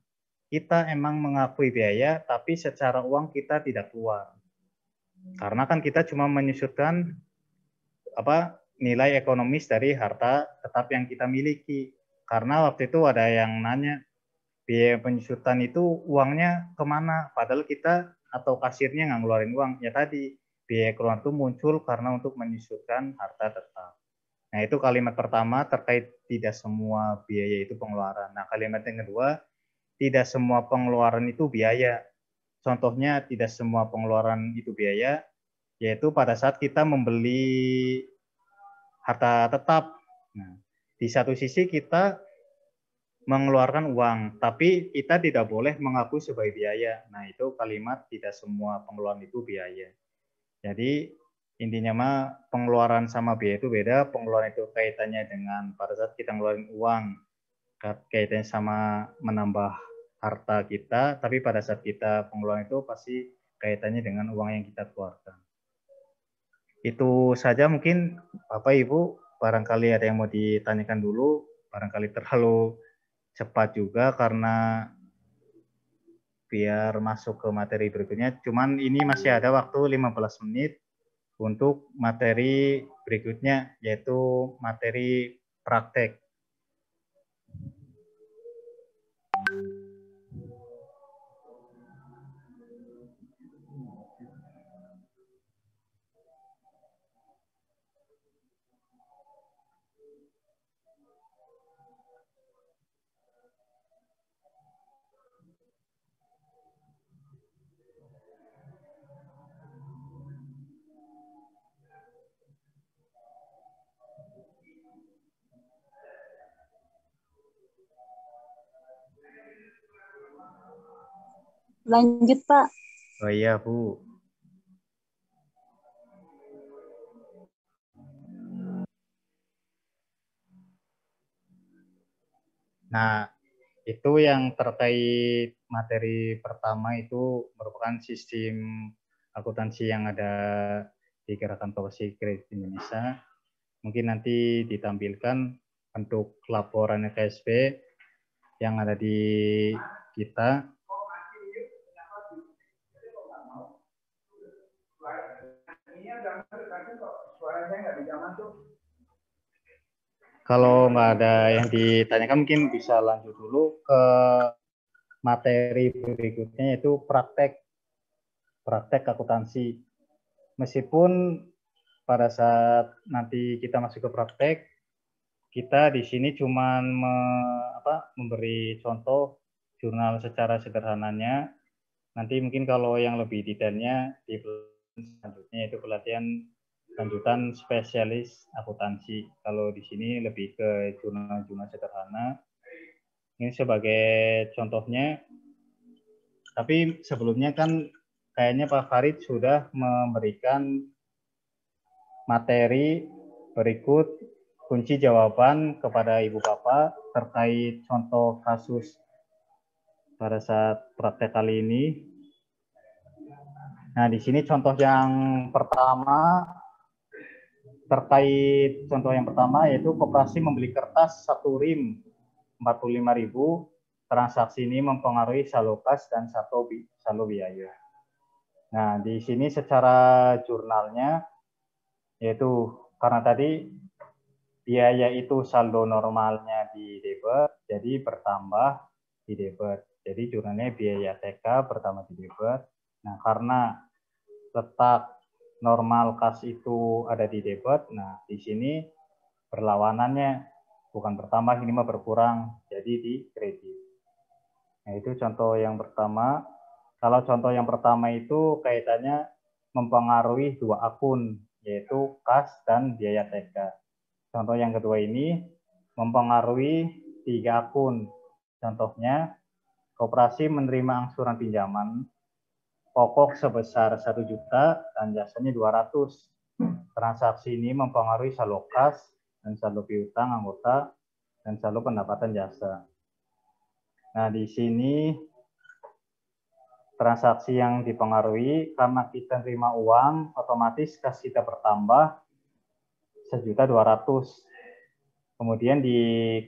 Kita emang mengakui biaya, tapi secara uang kita tidak keluar. Karena kan kita cuma menyusutkan nilai ekonomis dari harta tetap yang kita miliki. Karena waktu itu ada yang nanya, biaya penyusutan itu uangnya kemana? Padahal kita atau kasirnya nggak ngeluarin uang. Ya tadi, biaya keluar itu muncul karena untuk menyusutkan harta tetap. Nah, itu kalimat pertama terkait tidak semua biaya itu pengeluaran. Nah, kalimat yang kedua, tidak semua pengeluaran itu biaya. Contohnya tidak semua pengeluaran itu biaya, yaitu pada saat kita membeli harta tetap. Nah, di satu sisi kita mengeluarkan uang, tapi kita tidak boleh mengaku sebagai biaya. Nah, itu kalimat tidak semua pengeluaran itu biaya. Jadi, intinya mah pengeluaran sama biaya itu beda. Pengeluaran itu kaitannya dengan pada saat kita ngeluarin uang, kaitannya sama menambah harta kita, tapi pada saat kita pengeluaran itu pasti kaitannya dengan uang yang kita keluarkan. Itu saja mungkin Bapak Ibu, barangkali ada yang mau ditanyakan dulu, barangkali terlalu cepat juga karena biar masuk ke materi berikutnya. Cuman ini masih ada waktu 15 menit untuk materi berikutnya, yaitu materi praktek. Lanjut, Pak. Oh iya, Bu. Nah, itu yang terkait materi pertama itu merupakan sistem akuntansi yang ada di Gerakan Profesi Kredit Indonesia. Mungkin nanti ditampilkan untuk laporan KSP yang ada di kita. Kalau nggak ada yang ditanyakan, mungkin bisa lanjut dulu ke materi berikutnya, yaitu praktek akuntansi. Meskipun pada saat nanti kita masuk ke praktek, kita di sini cuma memberi contoh jurnal secara sederhananya. Nanti mungkin kalau yang lebih detailnya di selanjutnya, yaitu pelatihan lanjutan spesialis akuntansi. Kalau di sini lebih ke jurnal-jurnal sederhana. Ini sebagai contohnya. Tapi sebelumnya kan kayaknya Pak Farid sudah memberikan materi berikut kunci jawaban kepada Ibu Bapak terkait contoh kasus pada saat praktek kali ini. Nah, di sini contoh yang pertama, terkait contoh yang pertama yaitu koperasi membeli kertas 1 rim 45.000, transaksi ini mempengaruhi saldo kas dan saldo biaya. Nah, di sini secara jurnalnya yaitu karena tadi biaya itu saldo normalnya di debit, jadi bertambah di debit. Jadi jurnalnya biaya TK bertambah di debit. Nah, karena letak normal kas itu ada di debit, nah di sini berlawanannya bukan bertambah, ini mah berkurang, jadi di kredit. Nah, itu contoh yang pertama. Kalau contoh yang pertama itu kaitannya mempengaruhi 2 akun, yaitu kas dan biaya TK. Contoh yang kedua ini mempengaruhi 3 akun. Contohnya, koperasi menerima angsuran pinjaman pokok sebesar 1 juta dan jasanya 200. Transaksi ini mempengaruhi saldo kas dan saldo piutang anggota dan saldo pendapatan jasa. Nah, di sini transaksi yang dipengaruhi karena kita terima uang, otomatis kas kita bertambah 1.200.000. Kemudian di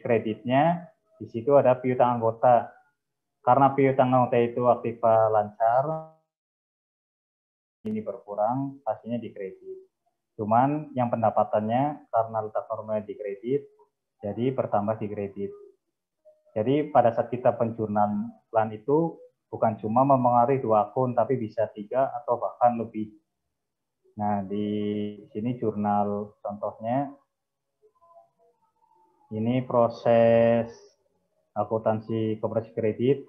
kreditnya di situ ada piutang anggota. Karena piutang anggota itu aktiva lancar, ini berkurang, pastinya di kredit. Cuman yang pendapatannya karena letak normalnya di kredit, jadi bertambah di kredit. Jadi pada saat kita penjurnalan itu bukan cuma mempengaruhi 2 akun, tapi bisa 3 atau bahkan lebih. Nah, di sini jurnal contohnya, ini proses akuntansi koperasi kredit.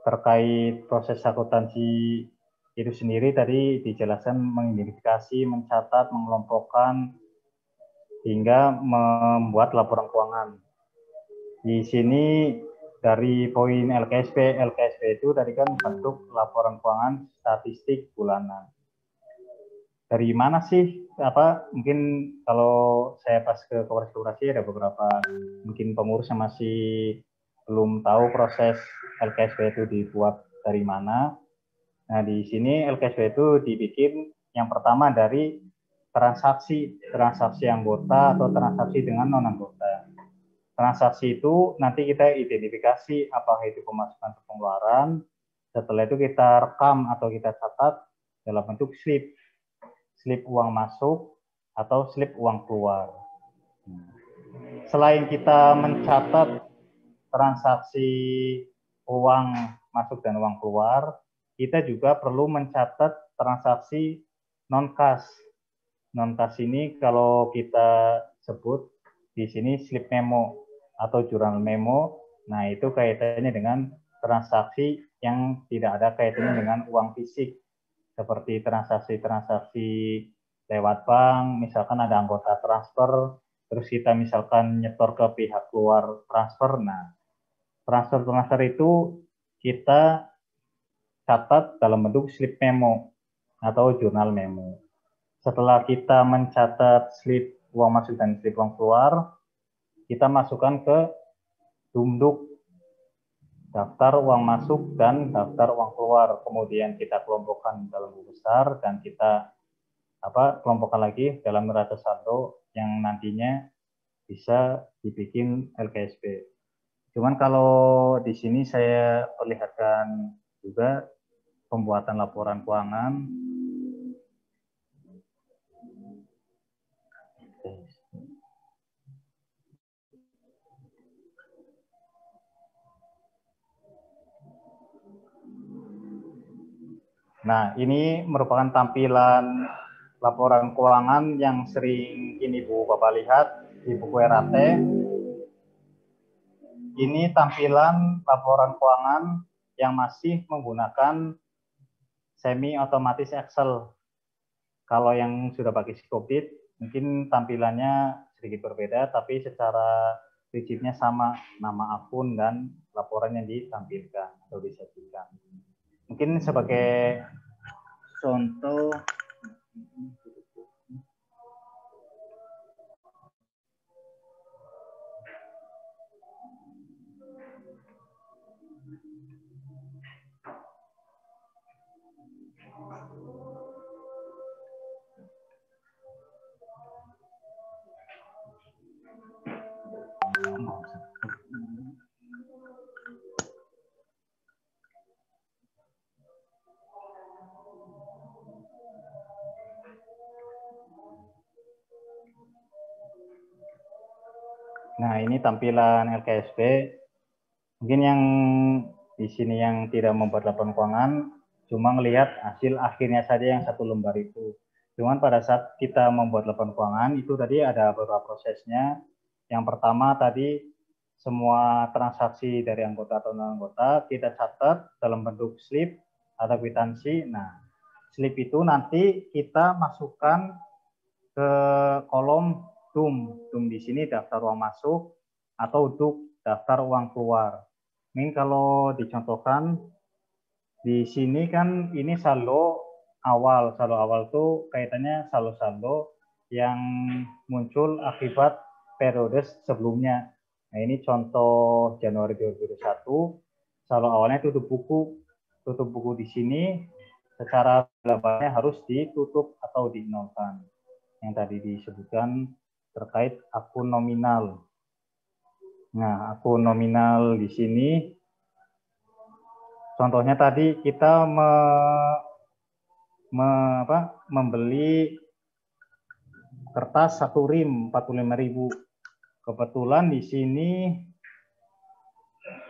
Terkait proses akuntansi itu sendiri tadi dijelaskan mengidentifikasi, mencatat, mengelompokkan, hingga membuat laporan keuangan. Di sini dari poin LKSP itu tadi kan bentuk laporan keuangan statistik bulanan. Dari mana sih? Mungkin kalau saya pas ke koperasi ada beberapa mungkin pengurus yang masih belum tahu proses LKSP itu dibuat dari mana. Nah, di sini LKSP itu dibikin yang pertama dari transaksi anggota atau transaksi dengan non-anggota. Transaksi itu nanti kita identifikasi apakah itu pemasukan atau pengeluaran. Setelah itu kita rekam atau kita catat dalam bentuk slip uang masuk atau slip uang keluar. Selain kita mencatat transaksi uang masuk dan uang keluar, kita juga perlu mencatat transaksi non-kas. Non-kas ini kalau kita sebut di sini slip memo atau jurnal memo, nah itu kaitannya dengan transaksi yang tidak ada kaitannya dengan uang fisik, seperti transaksi-transaksi lewat bank, misalkan ada anggota transfer, terus kita misalkan nyetor ke pihak luar transfer, nah transfer itu kita catat dalam bentuk slip memo atau jurnal memo. Setelah kita mencatat slip uang masuk dan slip uang keluar, kita masukkan ke dumduk, daftar uang masuk dan daftar uang keluar. Kemudian kita kelompokkan dalam buku besar dan kita kelompokkan lagi dalam neraca saldo yang nantinya bisa dibikin LKSP. Cuman kalau di sini saya perlihatkan juga pembuatan laporan keuangan. Nah, ini merupakan tampilan laporan keuangan yang sering ini Bu Bapak lihat di buku RAT. Ini tampilan laporan keuangan yang masih menggunakan semi otomatis Excel. Kalau yang sudah pakai Skopit, mungkin tampilannya sedikit berbeda, tapi secara prinsipnya sama, nama akun dan laporan yang ditampilkan atau disajikan. Mungkin sebagai contoh, nah ini tampilan LKSP. Mungkin yang di sini yang tidak membuat laporan keuangan cuma melihat hasil akhirnya saja yang satu lembar itu. Cuman pada saat kita membuat laporan keuangan itu tadi ada beberapa prosesnya. Yang pertama tadi semua transaksi dari anggota atau non-anggota kita catat dalam bentuk slip atau kwitansi. Nah, slip itu nanti kita masukkan ke kolom DUM. DUM di sini daftar uang masuk atau DUK daftar uang keluar. Ini kalau dicontohkan di sini kan ini saldo awal. Saldo awal tuh kaitannya saldo-saldo yang muncul akibat periode sebelumnya. Nah, ini contoh Januari 2021. Saldo awalnya tutup buku. Tutup buku di sini secara labannya harus ditutup atau dinolkan. Yang tadi disebutkan terkait akun nominal. Nah, akun nominal di sini, contohnya tadi kita membeli kertas 1 rim 45.000. Kebetulan di sini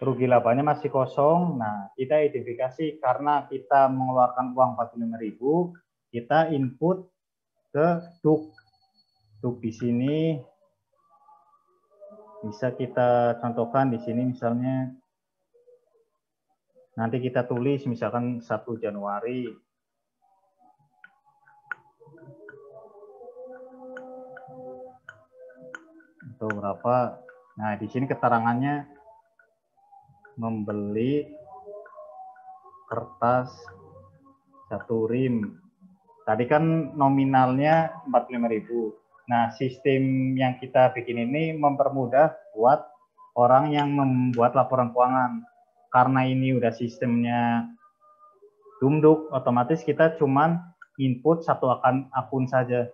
rugi labanya masih kosong. Nah, kita identifikasi karena kita mengeluarkan uang 45.000, kita input ke DUK. DUK di sini bisa kita contohkan di sini misalnya nanti kita tulis misalkan 1 Januari. Atau berapa? Nah, di sini keterangannya membeli kertas 1 rim. Tadi kan nominalnya 45.000. Nah, sistem yang kita bikin ini mempermudah buat orang yang membuat laporan keuangan. Karena ini udah sistemnya DUMDUK, otomatis kita cuman input satu akun saja.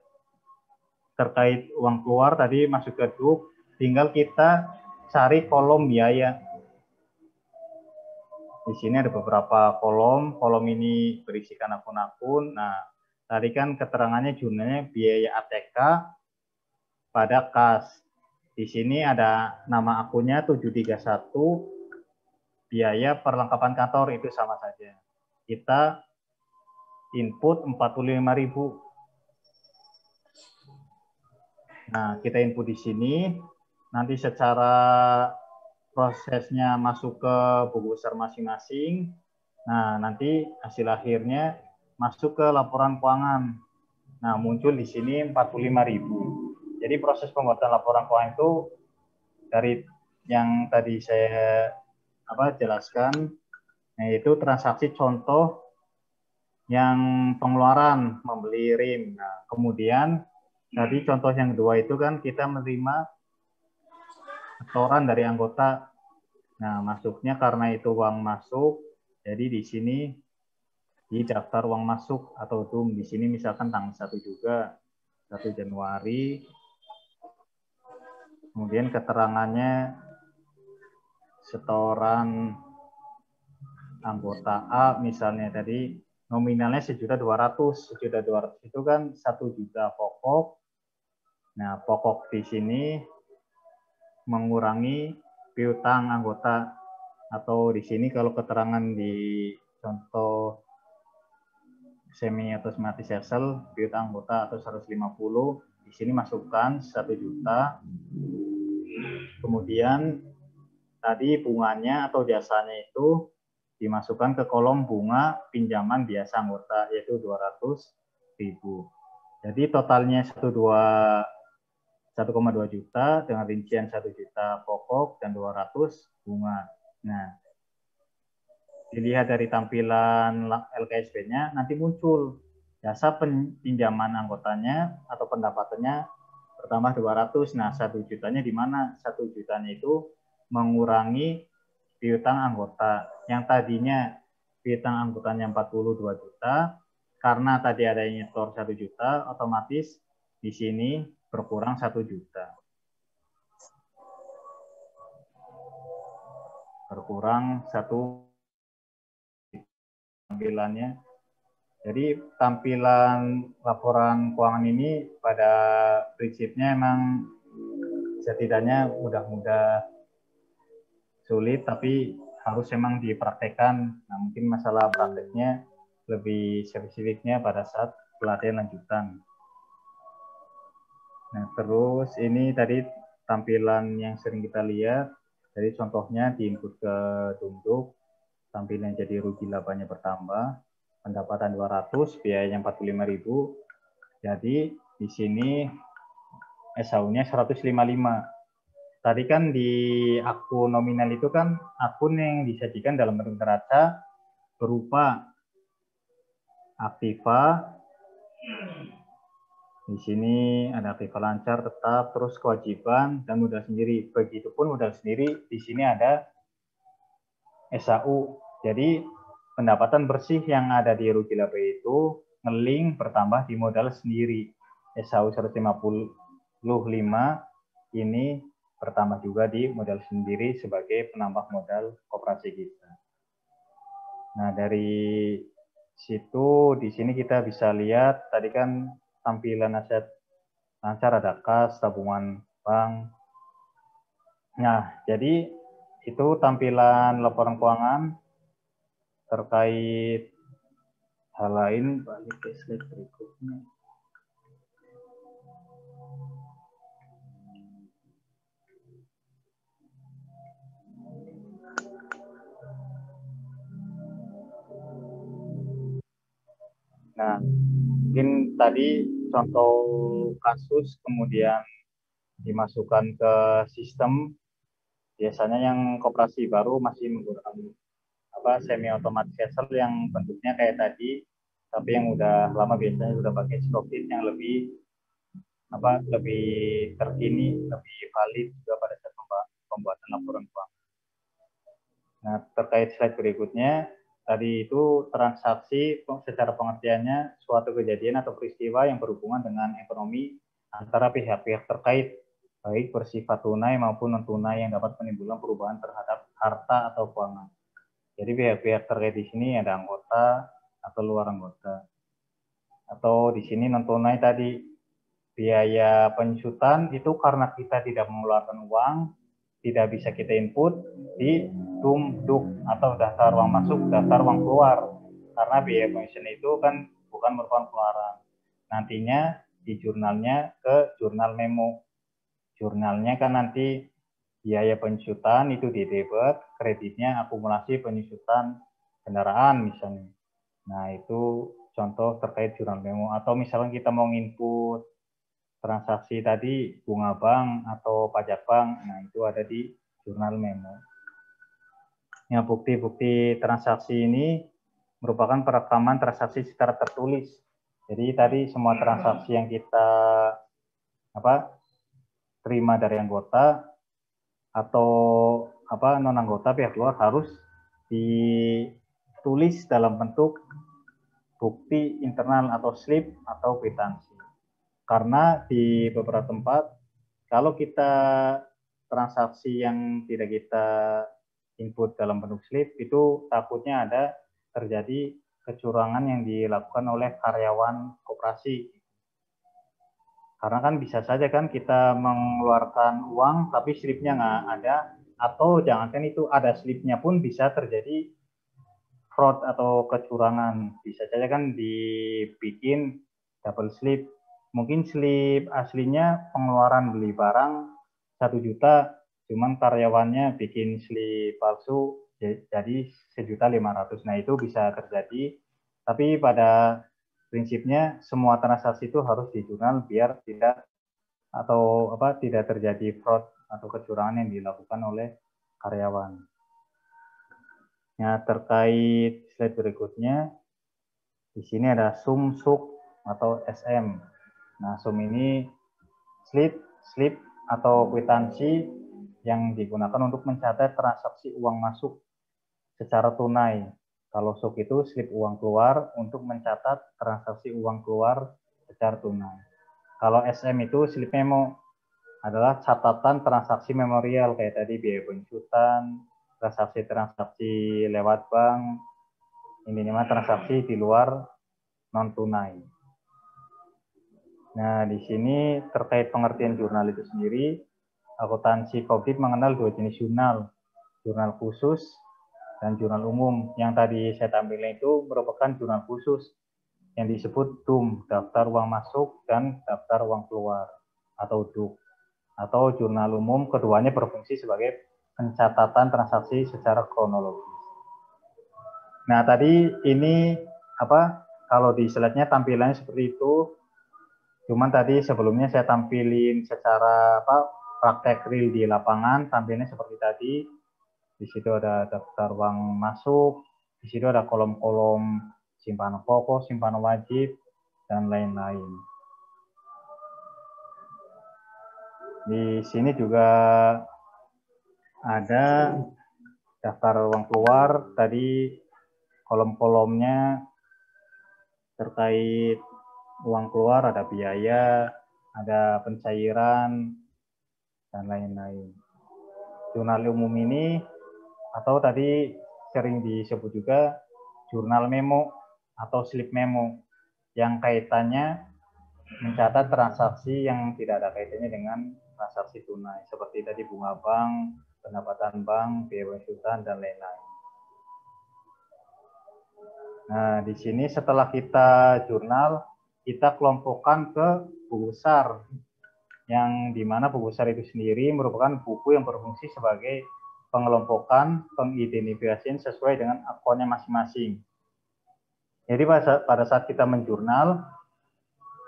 Terkait uang keluar tadi masuk ke DUK, tinggal kita cari kolom biaya. Di sini ada beberapa kolom. Kolom ini berisikan akun-akun. Nah, tadi kan keterangannya jumlahnya biaya ATK pada kas. Di sini ada nama akunnya 731, biaya perlengkapan kantor itu sama saja. Kita input 45.000. Nah, kita input di sini. Nanti secara prosesnya masuk ke buku besar masing-masing. Nah, nanti hasil akhirnya masuk ke laporan keuangan. Nah, muncul di sini 45.000. Jadi proses pembuatan laporan keuangan itu dari yang tadi saya jelaskan, yaitu transaksi contoh yang pengeluaran membeli rim. Nah, kemudian tadi contoh yang kedua itu kan kita menerima setoran dari anggota. Nah, masuknya karena itu uang masuk, jadi di sini di daftar uang masuk atau DUM. Di sini misalkan tanggal 1 juga, 1 Januari. Kemudian keterangannya setoran anggota A misalnya tadi nominalnya 1.200.000. 1.200.000 itu kan 1 juta pokok. Nah, pokok di sini mengurangi piutang anggota, atau di sini kalau keterangan di contoh semi otomatis Excel, piutang anggota atau 150, di sini masukkan 1 juta. Kemudian tadi bunganya atau jasanya itu dimasukkan ke kolom bunga pinjaman biasa anggota, yaitu 200.000. Jadi totalnya 1,2 juta dengan rincian 1 juta pokok dan 200 bunga. Nah, dilihat dari tampilan LKSP-nya, nanti muncul jasa pinjaman anggotanya atau pendapatannya bertambah 200. Nah, 1 jutanya di mana? 1 jutanya itu mengurangi piutang anggota. Yang tadinya piutang anggotanya 42 juta, karena tadi ada yang nyetor 1 juta, otomatis di sini berkurang 1 juta. Berkurang 1 tampilannya. Jadi tampilan laporan keuangan ini pada prinsipnya emang setidaknya mudah-mudah sulit, tapi harus emang dipraktekkan. Nah, mungkin masalah prakteknya lebih spesifiknya pada saat pelatihan lanjutan. Nah, terus ini tadi tampilan yang sering kita lihat. Jadi contohnya di input ke Dumduk, tampilan jadi rugi labanya bertambah, pendapatan 200, biayanya 45.000. Jadi di sini SAU-nya 155. Tadi kan di akun nominal itu kan akun yang disajikan dalam bentuk neraca berupa aktiva. Di sini ada aktiva lancar, tetap, terus kewajiban, dan modal sendiri. Begitupun modal sendiri, di sini ada SAU. Jadi pendapatan bersih yang ada di rugi laba itu ngeling bertambah di modal sendiri. SAU 155 ini bertambah juga di modal sendiri sebagai penambah modal koperasi kita. Nah, dari situ di sini kita bisa lihat tadi kan tampilan aset lancar, ada kas, tabungan bank. Nah, jadi itu tampilan laporan keuangan. Terkait hal lain, balik ke slide berikutnya. Nah, mungkin tadi contoh kasus kemudian dimasukkan ke sistem. Biasanya yang koperasi baru masih menggunakan semi otomatis castle yang bentuknya kayak tadi, tapi yang udah lama biasanya sudah pakai scope yang lebih lebih terkini, lebih valid juga pada saat pembuatan laporan keuangan. Nah, terkait slide berikutnya, tadi itu transaksi secara pengertiannya suatu kejadian atau peristiwa yang berhubungan dengan ekonomi antara pihak-pihak terkait, baik bersifat tunai maupun non-tunai yang dapat menimbulkan perubahan terhadap harta atau keuangan. Jadi pihak-pihak terkait di sini ada anggota atau luar anggota. Atau di sini non-tunai tadi, biaya penyusutan itu karena kita tidak mengeluarkan uang, tidak bisa kita input di Dumduk atau daftar uang masuk, daftar uang keluar. Karena biaya penyusutan itu kan bukan merupakan pengeluaran. Nantinya di jurnalnya ke jurnal memo. Jurnalnya kan nanti biaya penyusutan itu di debit, kreditnya akumulasi penyusutan kendaraan misalnya. Nah, itu contoh terkait jurnal memo. Atau misalnya kita mau input transaksi tadi bunga bank atau pajak bank, nah itu ada di jurnal memo. Yang bukti-bukti transaksi ini merupakan perekaman transaksi secara tertulis. Jadi tadi semua transaksi yang kita terima dari anggota atau non anggota pihak luar harus ditulis dalam bentuk bukti internal atau slip atau kwitansi. Karena di beberapa tempat kalau kita transaksi yang tidak kita input dalam bentuk slip itu takutnya ada terjadi kecurangan yang dilakukan oleh karyawan koperasi. Karena kan bisa saja kan kita mengeluarkan uang tapi slipnya nggak ada, atau jangankan itu ada slipnya pun bisa terjadi fraud atau kecurangan. Bisa saja kan dibikin double slip. Mungkin slip aslinya pengeluaran beli barang 1 juta, cuman karyawannya bikin slip palsu jadi 1.500.000. Nah, itu bisa terjadi. Tapi pada prinsipnya semua transaksi itu harus di jurnal biar tidak terjadi fraud atau kecurangan yang dilakukan oleh karyawan. Nah, terkait slide berikutnya, di sini ada SUM, SUK, atau SM. Nah, SUM ini slip atau kwitansi yang digunakan untuk mencatat transaksi uang masuk secara tunai. Kalau SUK itu slip uang keluar untuk mencatat transaksi uang keluar secara tunai. Kalau SM itu slip memo, adalah catatan transaksi memorial kayak tadi biaya penjutan, transaksi lewat bank, ini mah transaksi di luar non tunai. Nah, di sini terkait pengertian jurnal itu sendiri, akuntansi Kopdit mengenal dua jenis jurnal, jurnal khusus dan jurnal umum. Yang tadi saya tampilkan itu merupakan jurnal khusus yang disebut DUM, daftar uang masuk dan daftar uang keluar, atau DUK. Atau jurnal umum, keduanya berfungsi sebagai pencatatan transaksi secara kronologis. Nah, tadi ini kalau di slide-nya tampilannya seperti itu. Cuman tadi sebelumnya saya tampilin secara praktek real di lapangan, tampilnya seperti tadi. Di situ ada daftar uang masuk, di situ ada kolom-kolom simpanan pokok, simpanan wajib, dan lain-lain. Di sini juga ada daftar uang keluar, tadi kolom-kolomnya terkait uang keluar ada biaya, ada pencairan, dan lain-lain. Jurnal umum ini atau tadi sering disebut juga jurnal memo atau slip memo yang kaitannya mencatat transaksi yang tidak ada kaitannya dengan transaksi tunai seperti tadi bunga bank, pendapatan bank, biaya penjutaan, dan lain-lain. Nah, di sini setelah kita jurnal, kita kelompokkan ke buku besar, yang dimana buku besar itu sendiri merupakan buku yang berfungsi sebagai pengelompokan, pengidentifikasian sesuai dengan akunnya masing-masing. Jadi pada saat kita menjurnal,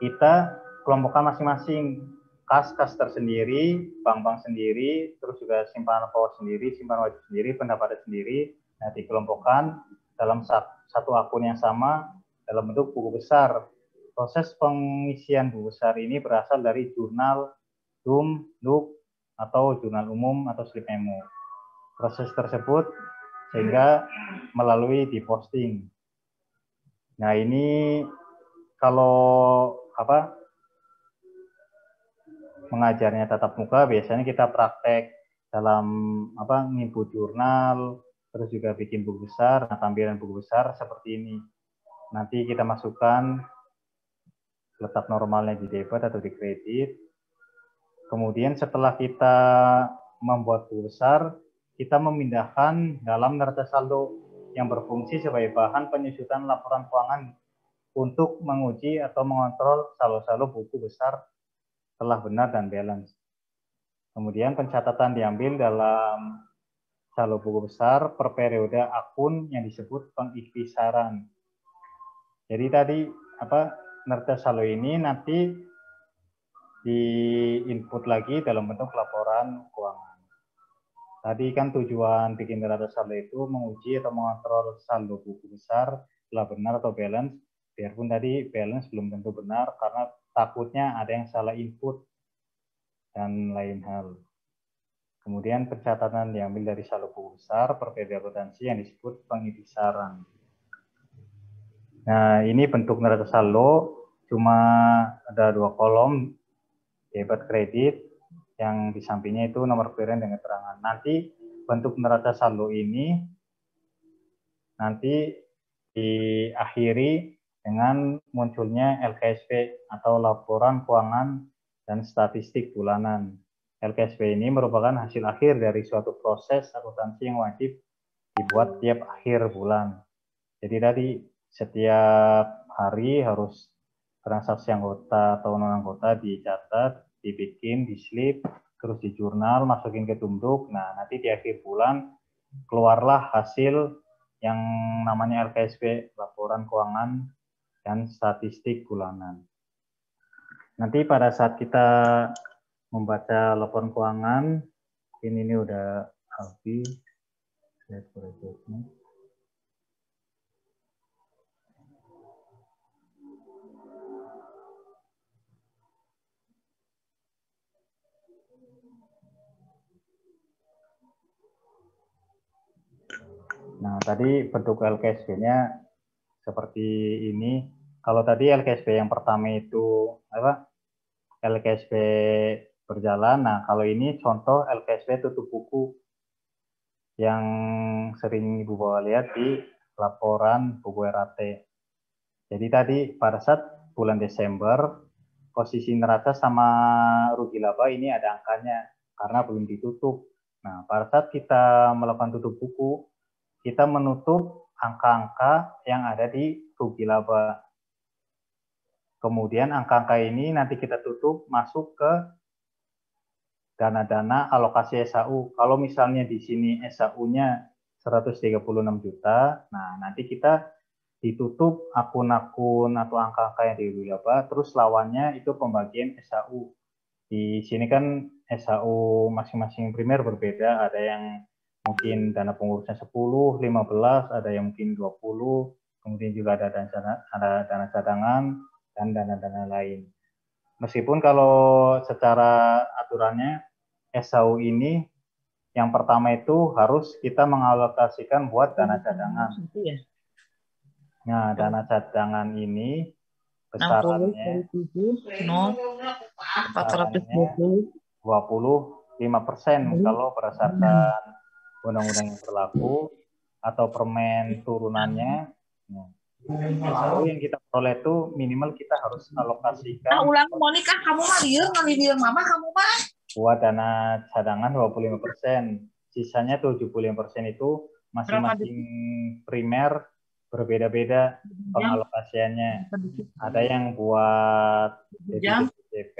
kita kelompokkan masing-masing, kas tersendiri, bank-bank sendiri, terus juga simpanan pokok sendiri, simpanan wajib sendiri, pendapatan sendiri, nah dikelompokkan dalam satu akun yang sama dalam bentuk buku besar. Proses pengisian buku besar ini berasal dari jurnal, DUM, DUK, atau jurnal umum atau slip memo. Proses tersebut sehingga melalui diposting. Nah, ini kalau mengajarnya tatap muka biasanya kita praktek dalam nginput jurnal, terus juga bikin buku besar. Nah, tampilan buku besar seperti ini. Nanti kita masukkan letak normalnya di debit atau di kredit. Kemudian setelah kita membuat buku besar, kita memindahkan dalam neraca saldo yang berfungsi sebagai bahan penyusutan laporan keuangan untuk menguji atau mengontrol saldo-saldo buku besar telah benar dan balance. Kemudian pencatatan diambil dalam saldo buku besar per periode akun yang disebut pengiktisaran. Jadi tadi neraca saldo ini nanti di input lagi dalam bentuk laporan keuangan. Tadi kan tujuan bikin neraca saldo itu menguji atau mengontrol saldo buku besar telah benar atau balance. Biarpun tadi balance belum tentu benar karena takutnya ada yang salah input dan lain hal. Kemudian pencatatan diambil dari saldo buku besar per periode akuntansi yang disebut pengiktisaran. Nah, ini bentuk neraca saldo, cuma ada 2 kolom, debit kredit, yang di sampingnya itu nomor pembelian dan keterangan. Nanti bentuk neraca saldo ini nanti diakhiri dengan munculnya LKSP atau laporan keuangan dan statistik bulanan. LKSP ini merupakan hasil akhir dari suatu proses akuntansi yang wajib dibuat tiap akhir bulan. Jadi tadi setiap hari harus transaksi anggota atau non-anggota dicatat, dibikin, di-slip, terus di jurnal, masukin ke Tumduk. Nah, nanti di akhir bulan keluarlah hasil yang namanya LKSP, laporan keuangan dan statistik bulanan. Nanti pada saat kita membaca laporan keuangan, ini udah habis. Lihat berikutnya. Nah, tadi bentuk LKSB-nya seperti ini. Kalau tadi LKSB yang pertama itu apa? LKSB berjalan. Nah, kalau ini contoh LKSB tutup buku yang sering Ibu bawa lihat di laporan buku RAT. Jadi tadi pada saat bulan Desember, posisi neraca sama rugi laba ini ada angkanya karena belum ditutup. Nah, pada saat kita melakukan tutup buku, kita menutup angka-angka yang ada di rugi laba. Kemudian angka-angka ini nanti kita tutup masuk ke dana-dana alokasi SAU. Kalau misalnya di sini SAU-nya 136 juta, nah nanti kita ditutup akun-akun atau angka-angka yang di rugi laba, terus lawannya itu pembagian SAU. Di sini kan SAU masing-masing primer berbeda, ada yang mungkin dana pengurusnya 10, 15, ada yang mungkin 20, kemudian juga ada dana cadangan, dan dana-dana lain. Meskipun kalau secara aturannya SAU ini yang pertama itu harus kita mengalokasikan buat dana cadangan. Nah, dana cadangan ini besarannya 25% kalau berdasarkan undang-undang yang berlaku atau permen turunannya. Nah, SAU yang kita peroleh itu minimal kita harus alokasikan ulang Monika, kamu mah liur mama kamu mah. buat dana cadangan 25%. Sisanya 75% itu masing-masing primer berbeda-beda pengalokasiannya. Ada yang buat DP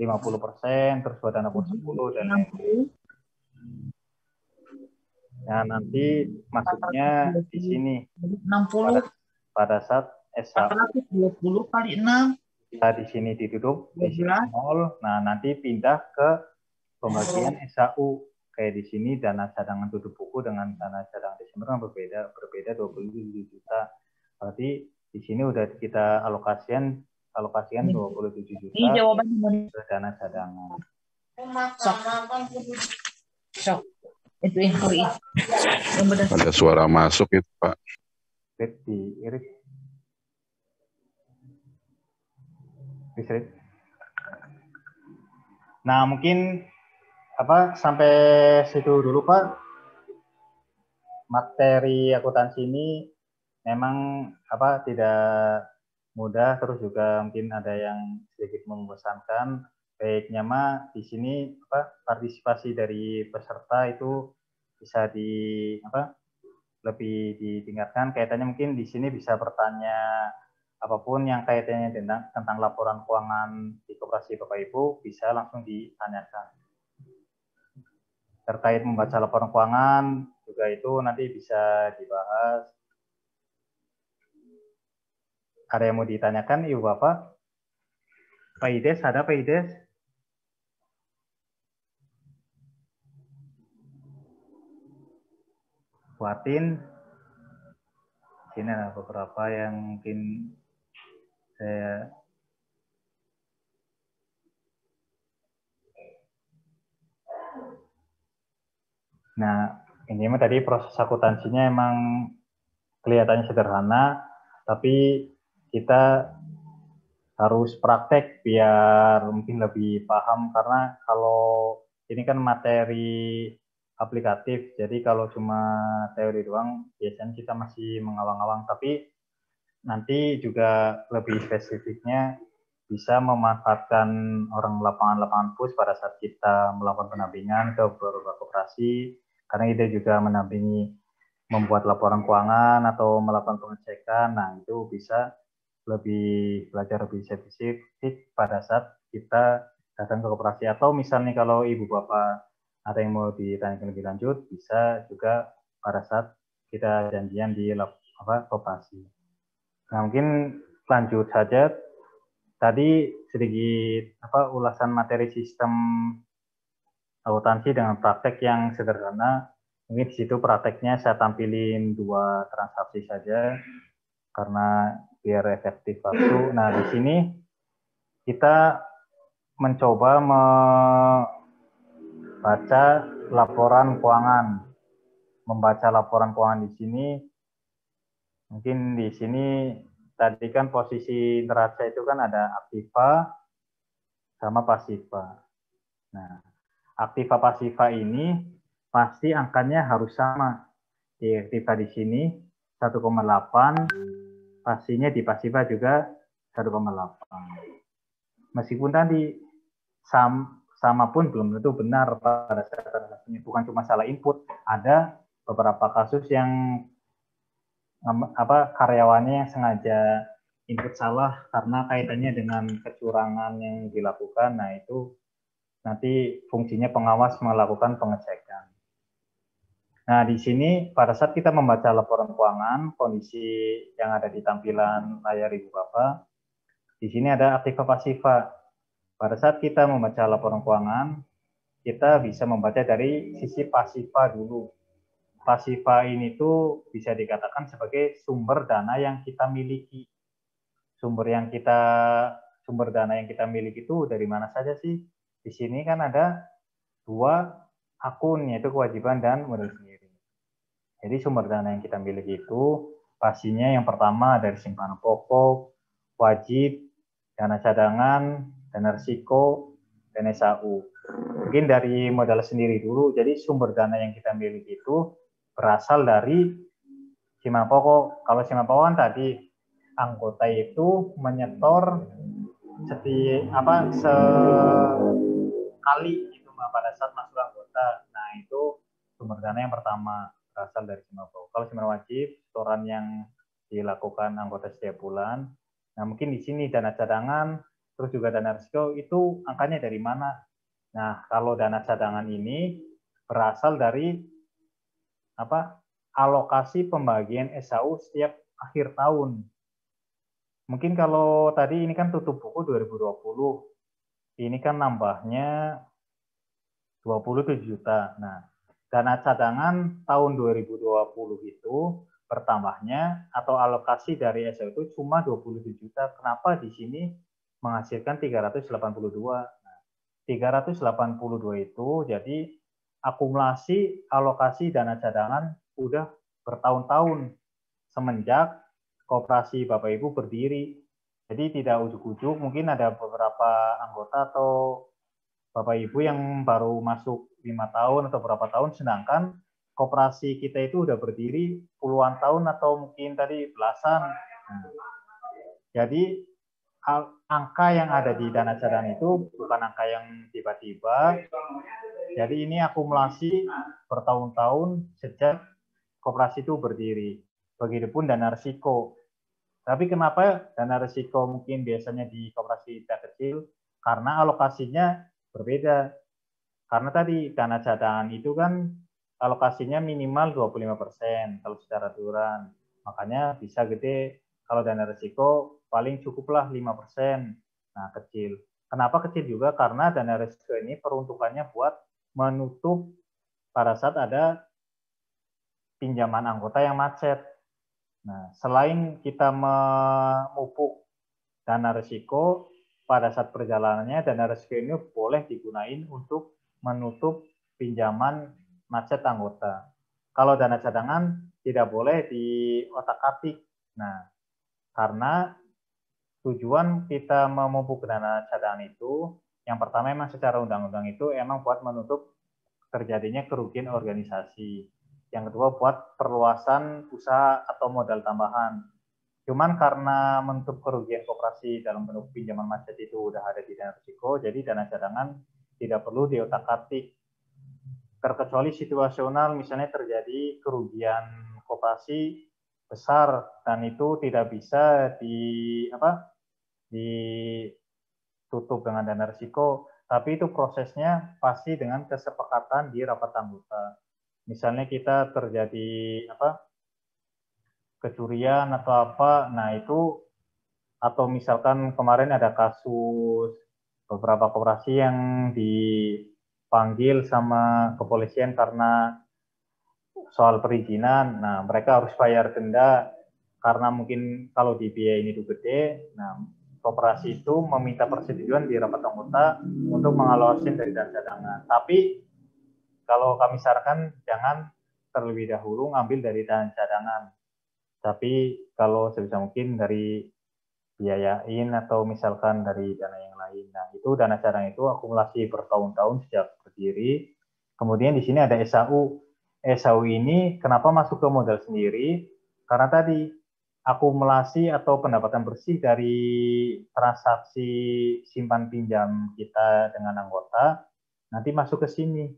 50%, terus buat dana pos 10 dan lain-lain. Nah, nanti masuknya di sini 60 pada saat SAU 420 kali 6 kita di sini ditutup di sini 0. Nah, nanti pindah ke pembagian SAU. Kayak di sini dana cadangan tutup buku dengan dana cadangan Desember kan berbeda 27 juta. Berarti di sini udah kita alokasikan 27 juta ini jawabannya ke dana cadangan. sok itu yang benar. Ada suara masuk itu Pak. Iris. Nah, mungkin sampai situ dulu Pak. Materi akuntansi ini memang tidak mudah, terus juga mungkin ada yang sedikit membosankan. Baiknya mah di sini partisipasi dari peserta itu bisa lebih ditingkatkan. Kaitannya mungkin di sini bisa bertanya apapun yang kaitannya tentang laporan keuangan di koperasi Bapak Ibu bisa langsung ditanyakan. Terkait membaca laporan keuangan juga itu nanti bisa dibahas. Ada yang mau ditanyakan Ibu Bapak? Pak Ides, ada Pak Ides? Buatin. Sini ada beberapa yang mungkin saya Nah, ini mah tadi proses akuntansinya emang kelihatannya sederhana, tapi kita harus praktek biar mungkin lebih paham, karena kalau ini kan materi aplikatif, jadi kalau cuma teori doang biasanya kita masih mengawang-awang, tapi nanti juga lebih spesifiknya bisa memanfaatkan orang lapangan-lapangan PUS pada saat kita melakukan pendampingan ke beberapa koperasi, karena kita juga mendampingi membuat laporan keuangan atau melakukan pengecekan. Nah, itu bisa belajar lebih spesifik pada saat kita datang ke koperasi. Atau misalnya kalau Ibu Bapak ada yang mau ditanyakan lebih lanjut, bisa juga pada saat kita janjian di koperasi. Nah, mungkin lanjut saja. Tadi sedikit ulasan materi sistem akuntansi dengan praktek yang sederhana. Mungkin di situ prakteknya saya tampilin 2 transaksi saja karena biar efektif waktu. Nah, di sini kita mencoba membaca laporan keuangan. membaca laporan keuangan di sini, mungkin di sini tadi kan posisi neraca itu kan ada aktiva sama pasiva. Nah, aktiva pasiva ini pasti angkanya harus sama. Di aktiva di sini 1,8, pastinya di pasiva juga 1,8. Meskipun tadi sama pun belum tentu benar pada saat transaksinya. Bukan cuma salah input, ada beberapa kasus yang karyawannya yang sengaja input salah karena kaitannya dengan kecurangan yang dilakukan. Nah, itu nanti fungsinya pengawas melakukan pengecekan. Nah, di sini pada saat kita membaca laporan keuangan, kondisi yang ada di tampilan layar Ibu Bapak, di sini ada aktiva pasiva. Pada saat kita membaca laporan keuangan, kita bisa membaca dari sisi pasiva dulu. Pasiva ini tuh bisa dikatakan sebagai sumber dana yang kita miliki. Sumber dana yang kita miliki itu dari mana saja sih? Di sini kan ada 2 akun, yaitu kewajiban dan modal sendiri. Jadi sumber dana yang kita miliki itu pastinya yang pertama dari simpanan pokok, wajib, dana cadangan, dana risiko, dan SAU. Mungkin dari modal sendiri dulu. Jadi sumber dana yang kita miliki itu berasal dari simpanan pokok. Kalau simpanan pokok kan tadi anggota itu menyetor sekali gitu pada saat masuk anggota. Nah, itu sumber dana yang pertama berasal dari simpanan pokok. Kalau simpanan wajib, setoran yang dilakukan anggota setiap bulan. Nah, mungkin di sini dana cadangan, terus juga dana risiko, itu angkanya dari mana? Nah, kalau dana cadangan ini berasal dari alokasi pembagian SAU setiap akhir tahun. Mungkin kalau tadi ini kan tutup buku 2020, ini kan nambahnya 27 juta. Nah, dana cadangan tahun 2020 itu bertambahnya atau alokasi dari SAU itu cuma 27 juta. Kenapa di sini menghasilkan 382? Nah, 382 itu jadi akumulasi alokasi dana cadangan udah bertahun-tahun semenjak koperasi Bapak Ibu berdiri. Jadi tidak ujuk-ujuk, mungkin ada beberapa anggota atau Bapak Ibu yang baru masuk 5 tahun atau berapa tahun, sedangkan koperasi kita itu udah berdiri puluhan tahun atau mungkin tadi belasan. Jadi angka yang ada di dana cadangan itu bukan angka yang tiba-tiba. Jadi ini akumulasi bertahun-tahun sejak koperasi itu berdiri. Begitupun dana risiko. Tapi kenapa dana risiko mungkin biasanya di koperasi tidak kecil? Karena alokasinya berbeda. Karena tadi dana cadangan itu kan alokasinya minimal 25% kalau secara aturan. Makanya bisa gede. Kalau dana risiko paling cukuplah 5%. Nah, kecil. Kenapa kecil juga? Karena dana risiko ini peruntukannya buat menutup pada saat ada pinjaman anggota yang macet. Nah, selain kita memupuk dana risiko, pada saat perjalanannya dana risiko ini boleh digunakan untuk menutup pinjaman macet anggota. Kalau dana cadangan tidak boleh diotak-atik. Nah, karena tujuan kita memupuk dana cadangan itu, yang pertama memang secara undang-undang itu emang buat menutup terjadinya kerugian organisasi. Yang kedua buat perluasan usaha atau modal tambahan. Cuman karena menutup kerugian koperasi dalam bentuk pinjaman macet itu udah ada di dana risiko, jadi dana cadangan tidak perlu diotak-atik. Terkecuali situasional, misalnya terjadi kerugian koperasi besar dan itu tidak bisa ditutup dengan dana risiko, tapi itu prosesnya pasti dengan kesepakatan di rapat anggota. Misalnya kita terjadi kecurian atau apa, nah itu, atau misalkan kemarin ada kasus beberapa koperasi yang dipanggil sama kepolisian karena soal perizinan, nah mereka harus bayar denda karena mungkin kalau di biaya ini itu gede. Nah, koperasi itu meminta persetujuan di rapat anggota untuk mengalokasikan dari dana cadangan. Tapi kalau kami sarankan jangan terlebih dahulu ngambil dari dana cadangan. Tapi kalau sebisa mungkin dari biayain atau misalkan dari dana yang lain. Nah, itu dana cadangan itu akumulasi bertahun-tahun sejak berdiri. Kemudian di sini ada SAU. SAU ini kenapa masuk ke modal sendiri? Karena tadi akumulasi atau pendapatan bersih dari transaksi simpan pinjam kita dengan anggota nanti masuk ke sini,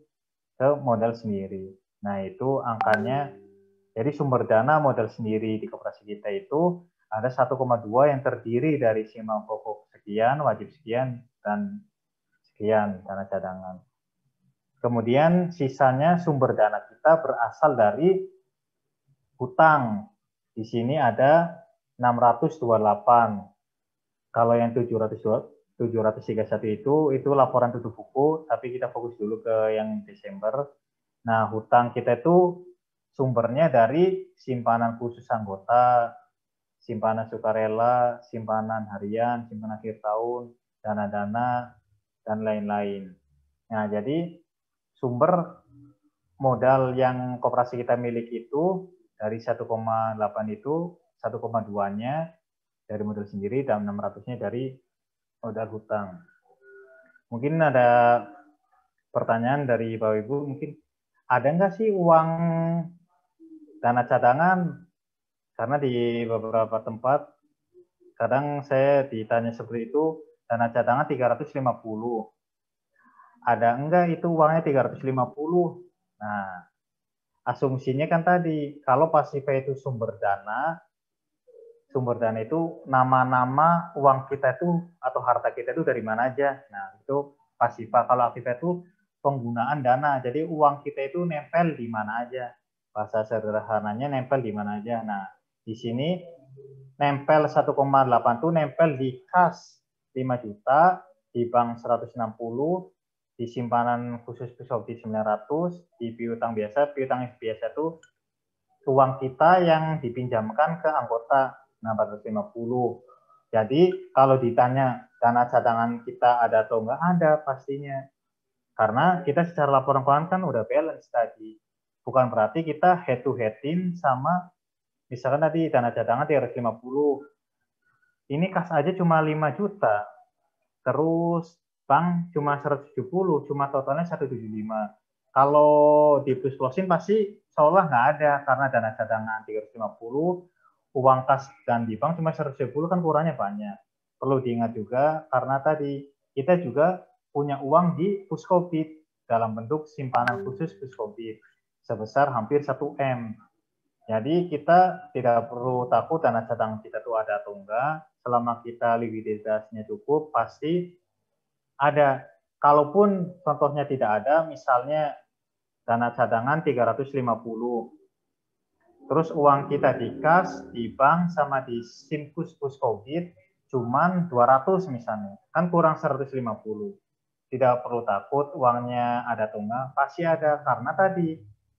ke modal sendiri. Nah, itu angkanya, jadi sumber dana modal sendiri di koperasi kita itu ada 1,2 yang terdiri dari simpanan pokok sekian, wajib sekian, dan sekian dana cadangan. Kemudian sisanya sumber dana kita berasal dari hutang. Di sini ada 628. Kalau yang 731 itu laporan tutup buku, tapi kita fokus dulu ke yang Desember. Nah, hutang kita itu sumbernya dari simpanan khusus anggota, simpanan sukarela, simpanan harian, simpanan akhir tahun, dana-dana, dan lain-lain. Nah, jadi sumber modal yang koperasi kita miliki itu dari 1,8 itu 1,2-nya dari modal sendiri dan 600-nya dari modal hutang. Mungkin ada pertanyaan dari Bapak Ibu, mungkin ada nggak sih uang dana cadangan? Karena di beberapa tempat kadang saya ditanya seperti itu, dana cadangan 350. Ada enggak itu uangnya 350? Nah, asumsinya kan tadi, kalau pasifa itu sumber dana itu nama-nama uang kita itu atau harta kita itu dari mana aja. Nah, itu pasifa. Kalau aktiva itu penggunaan dana. Jadi uang kita itu nempel di mana aja. Bahasa sederhananya nempel di mana aja. Nah, di sini nempel 1,8 itu nempel di kas 5 juta, di bank 160, di simpanan khusus Pusopti 900, di piutang biasa itu uang kita yang dipinjamkan ke anggota 450. Jadi kalau ditanya dana cadangan kita ada atau enggak, ada pastinya. Karena kita secara laporan keuangan kan udah balance tadi. Bukan berarti kita head to head-in sama misalkan tadi dana cadangan 350. Ini kas aja cuma 5 juta. Terus bank cuma 170, cuma totalnya 175. Kalau di plus-plusin pasti seolah nggak ada karena dana cadangan 350, uang kas dan di bank cuma 170 kan kurangnya banyak. Perlu diingat juga karena tadi kita juga punya uang di Puskopit dalam bentuk simpanan khusus Puskopit sebesar hampir 1 M. Jadi kita tidak perlu takut dana cadangan kita itu ada atau enggak. Selama kita likuiditasnya cukup, pasti ada. Kalaupun contohnya tidak ada, misalnya dana cadangan 350. Terus uang kita di kas, di bank, sama di Simkus Puskopit cuman 200 misalnya. Kan kurang 150. Tidak perlu takut uangnya ada atau enggak, pasti ada. Karena tadi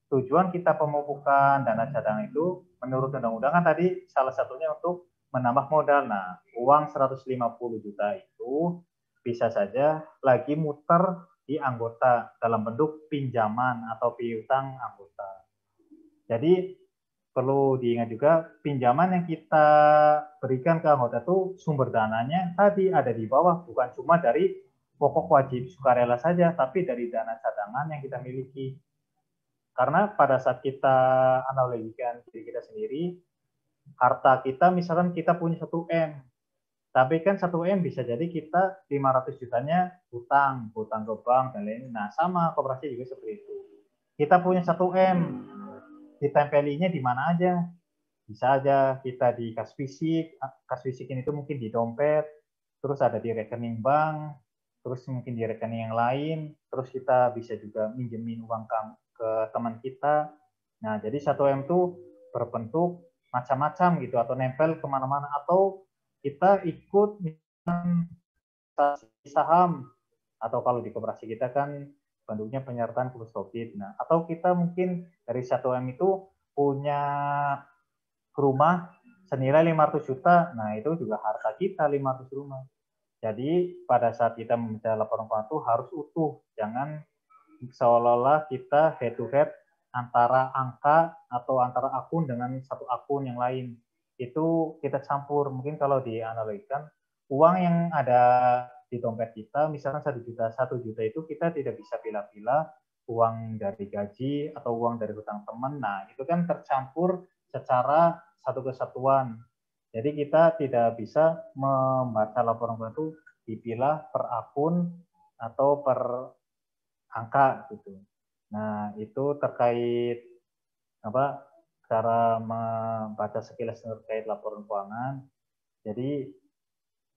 tujuan kita pemupukan dana cadangan itu menurut undang-undang kan tadi salah satunya untuk menambah modal. Nah, uang 150 juta itu bisa saja lagi muter di anggota dalam bentuk pinjaman atau piutang anggota. Jadi perlu diingat juga pinjaman yang kita berikan ke anggota itu sumber dananya tadi ada di bawah, bukan cuma dari pokok wajib sukarela saja, tapi dari dana cadangan yang kita miliki. Karena pada saat kita analogikan diri kita sendiri, harta kita misalkan kita punya 1 M, tapi kan 1 M bisa jadi kita 500 jutanya hutang ke bank dan lain-lain. Nah, sama koperasi juga seperti itu. Kita punya 1 M, ditempelinya di mana aja? Bisa aja kita di kas fisik ini tuh mungkin di dompet, terus ada di rekening bank, terus mungkin di rekening yang lain, terus kita bisa juga minjemin uang ke teman kita. Nah, jadi 1 M tuh berbentuk macam-macam gitu, atau nempel kemana-mana, atau kita ikut saham, atau kalau di koperasi kita kan bentuknya penyertaan Puskopit. Nah, atau kita mungkin dari 1 M itu punya rumah senilai 500 juta, nah itu juga harta kita 500 rumah. Jadi pada saat kita membaca laporan keuangan itu harus utuh, jangan seolah-olah kita head to head antara angka atau antara akun dengan satu akun yang lain. Itu kita campur. Mungkin kalau dianalogikan, uang yang ada di dompet kita, misalkan 1 juta itu kita tidak bisa pilih-pilih uang dari gaji atau uang dari hutang teman. Nah, itu kan tercampur secara satu kesatuan. Jadi kita tidak bisa membaca laporan keuangan itu dipilah per akun atau per angka gitu. Nah, itu terkait apa cara membaca sekilas terkait laporan keuangan. Jadi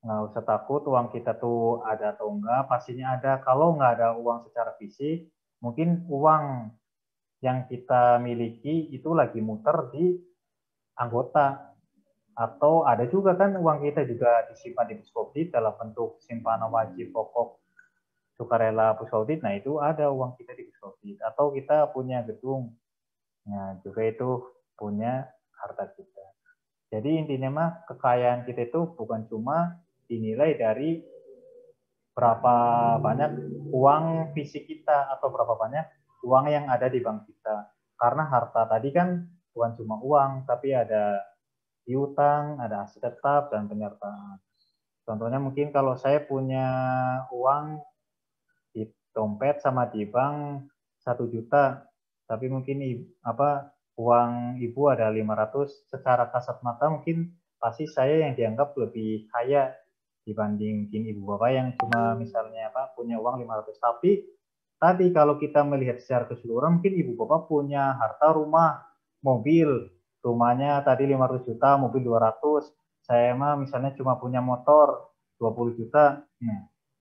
nggak usah takut uang kita tuh ada atau enggak, pastinya ada. Kalau nggak ada uang secara fisik, mungkin uang yang kita miliki itu lagi muter di anggota. Atau ada juga kan uang kita juga disimpan di Puskopdit dalam bentuk simpanan wajib pokok sukarela Puskopdit. Nah, itu ada uang kita di Puskopdit. Atau kita punya gedung, nah juga itu punya harta kita. Jadi intinya mah kekayaan kita itu bukan cuma dinilai dari berapa banyak uang fisik kita atau berapa banyak uang yang ada di bank kita. Karena harta tadi kan bukan cuma uang, tapi ada piutang, ada aset tetap, dan penyertaan. Contohnya mungkin kalau saya punya uang di dompet sama di bank 1 juta, tapi mungkin uang ibu ada 500, secara kasat mata mungkin pasti saya yang dianggap lebih kaya dibandingin ibu bapak yang cuma misalnya punya uang 500. Tapi tadi kalau kita melihat secara keseluruhan, mungkin ibu bapak punya harta rumah, mobil. Rumahnya tadi 500 juta, mobil 200. Saya mah misalnya cuma punya motor 20 juta.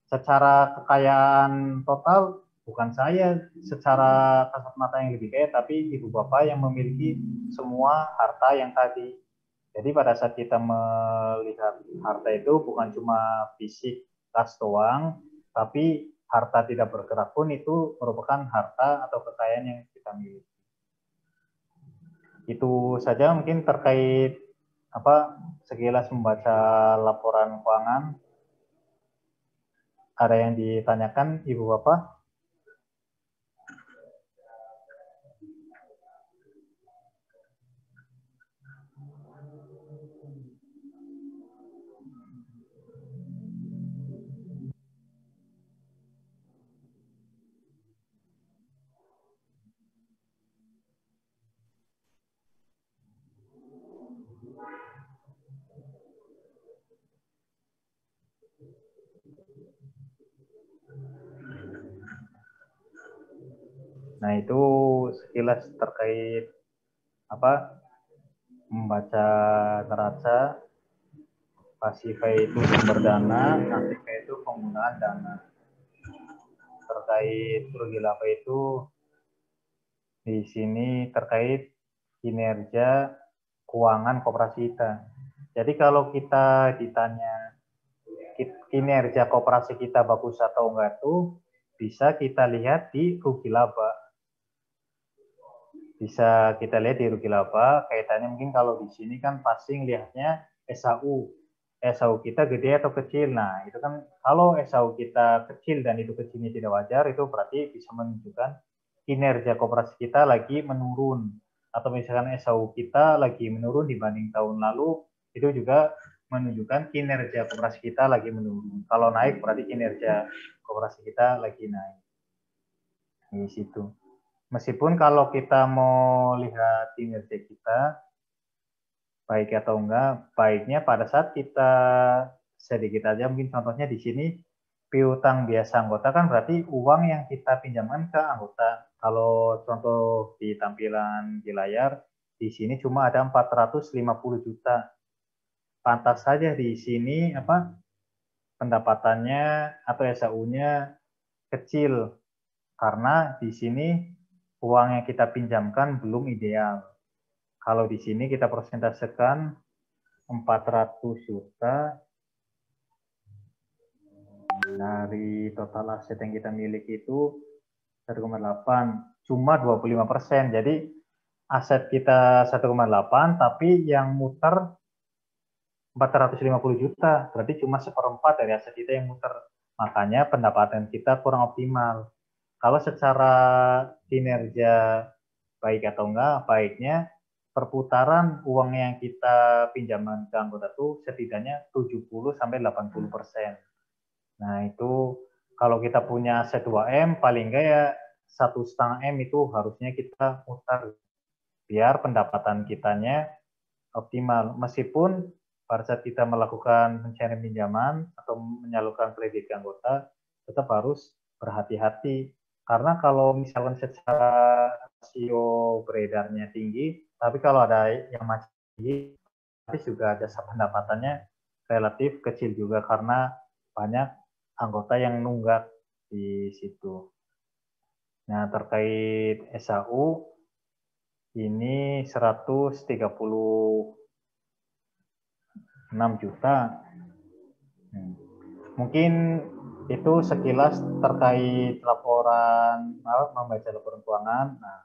Secara kekayaan total bukan saya secara kasat mata yang lebih kaya, tapi ibu bapak yang memiliki semua harta yang tadi. Jadi pada saat kita melihat harta itu bukan cuma fisik kas doang, tapi harta tidak bergerak pun itu merupakan harta atau kekayaan yang kita miliki. Itu saja mungkin terkait sekilas membaca laporan keuangan. Ada yang ditanyakan Ibu Bapak? Nah, itu sekilas terkait membaca neraca. Pasifnya itu sumber dana, aktifnya itu penggunaan dana. Terkait rugi laba itu di sini terkait kinerja keuangan koperasi kita. Jadi kalau kita ditanya kinerja koperasi kita bagus atau enggak tuh bisa kita lihat di rugi laba. Bisa kita lihat di rugi laba, kaitannya mungkin kalau di sini kan pasti lihatnya SAU. SAU kita gede atau kecil. Nah, itu kan kalau SAU kita kecil dan itu kecilnya tidak wajar, itu berarti bisa menunjukkan kinerja koperasi kita lagi menurun. Atau misalkan SAU kita lagi menurun dibanding tahun lalu, itu juga menunjukkan kinerja koperasi kita lagi menurun. Kalau naik berarti kinerja koperasi kita lagi naik. Di situ. Meskipun kalau kita mau lihat kinerja kita baik atau enggak, baiknya pada saat kita sedikit aja mungkin contohnya di sini piutang biasa anggota kan berarti uang yang kita pinjamkan ke anggota. Kalau contoh di tampilan di layar di sini cuma ada 450 juta. Pantas saja di sini pendapatannya atau SAU-nya kecil karena di sini uang yang kita pinjamkan belum ideal. Kalau di sini kita persentasekan 400 juta dari total aset yang kita miliki itu 1,8, cuma 25%. Jadi aset kita 1,8, tapi yang muter 450 juta, berarti cuma 1/4 dari aset kita yang muter. Makanya pendapatan kita kurang optimal. Kalau secara kinerja baik atau enggak, baiknya perputaran uang yang kita pinjaman ke anggota itu setidaknya 70-80%. Nah, itu kalau kita punya aset 2M, paling enggak ya 1,5 M itu harusnya kita putar biar pendapatan kitanya optimal. Meskipun pada saat kita melakukan pencairan pinjaman atau menyalurkan kredit ke anggota, tetap harus berhati-hati. Karena kalau misalkan secara rasio beredarnya tinggi, tapi kalau ada yang masih tinggi, juga jasa pendapatannya relatif kecil juga karena banyak anggota yang nunggak di situ. Nah, terkait SAU, ini 136 juta. Mungkin itu sekilas terkait laporan, membaca laporan keuangan. Nah,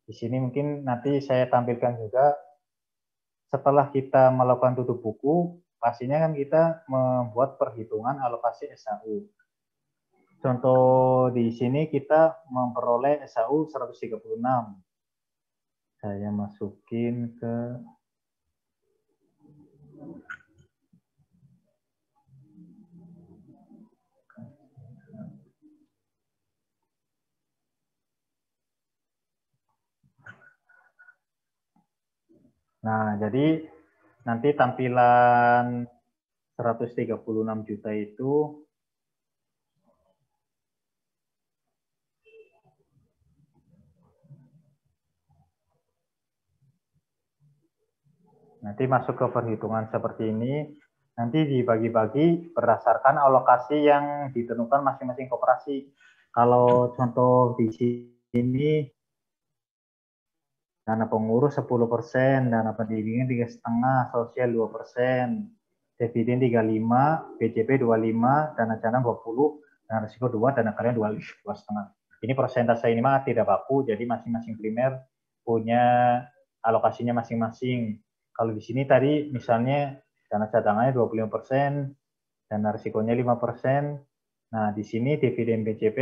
di sini mungkin nanti saya tampilkan juga setelah kita melakukan tutup buku, pastinya kan kita membuat perhitungan alokasi SAU. Contoh di sini kita memperoleh SAU 136. Saya masukin ke Nah, jadi nanti tampilan 136 juta itu nanti masuk ke perhitungan seperti ini, nanti dibagi-bagi berdasarkan alokasi yang ditentukan masing-masing koperasi. Kalau contoh di sini, dana pengurus 10%, dana pendidikan 3,5%, sosial 2%, dividen 35%, BCP 25%, dana cadangan 20%, dana risiko 2%, dana karya 2,5%. Ini persentase ini mah tidak baku, jadi masing-masing primer punya alokasinya masing-masing. Kalau di sini tadi misalnya dana cadangannya 25%, dana risikonya 5%. Nah, di sini dividen BCP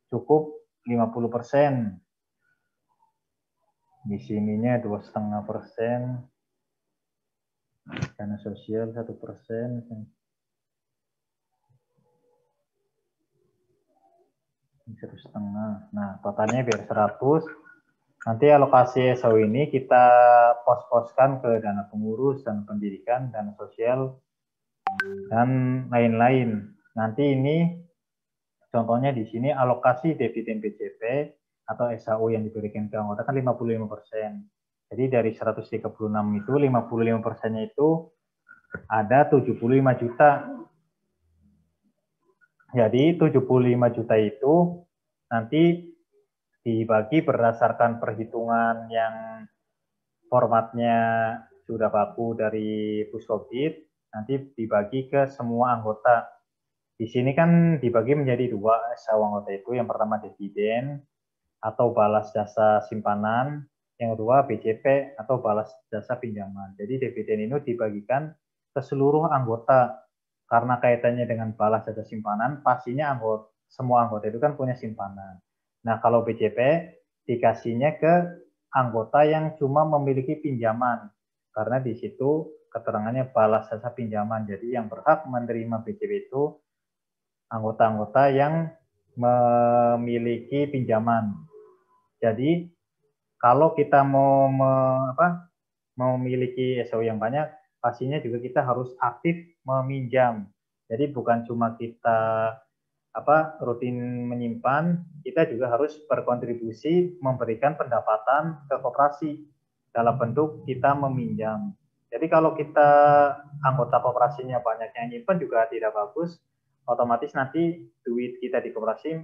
cukup 50%. Di sininya 2,5%, dana sosial 1%, 1,5. Nah, totalnya biar 100. Nanti alokasi SAU ini kita pos-poskan ke dana pengurus, dana pendidikan, dana sosial, dan lain-lain. Nanti ini contohnya di sini alokasi dividen BCP atau SAU yang diberikan ke anggota kan 55%. Jadi dari 136 itu 55%-nya itu ada 75 juta. Jadi 75 juta itu nanti dibagi berdasarkan perhitungan yang formatnya sudah baku dari Puskobdit, nanti dibagi ke semua anggota. Di sini kan dibagi menjadi 2 SAU anggota itu. Yang pertama dividen atau balas jasa simpanan, yang kedua BCP atau balas jasa pinjaman. Jadi dividen ini dibagikan ke seluruh anggota karena kaitannya dengan balas jasa simpanan, pastinya semua anggota itu kan punya simpanan. Nah, kalau BCP dikasihnya ke anggota yang cuma memiliki pinjaman karena di situ keterangannya balas jasa pinjaman. Jadi yang berhak menerima BCP itu anggota-anggota yang memiliki pinjaman. Jadi kalau kita mau memiliki SAU yang banyak, pastinya juga kita harus aktif meminjam. Jadi bukan cuma kita rutin menyimpan, kita juga harus berkontribusi memberikan pendapatan ke koperasi dalam bentuk kita meminjam. Jadi kalau kita anggota koperasinya banyak yang nyimpan juga tidak bagus, otomatis nanti duit kita di koperasi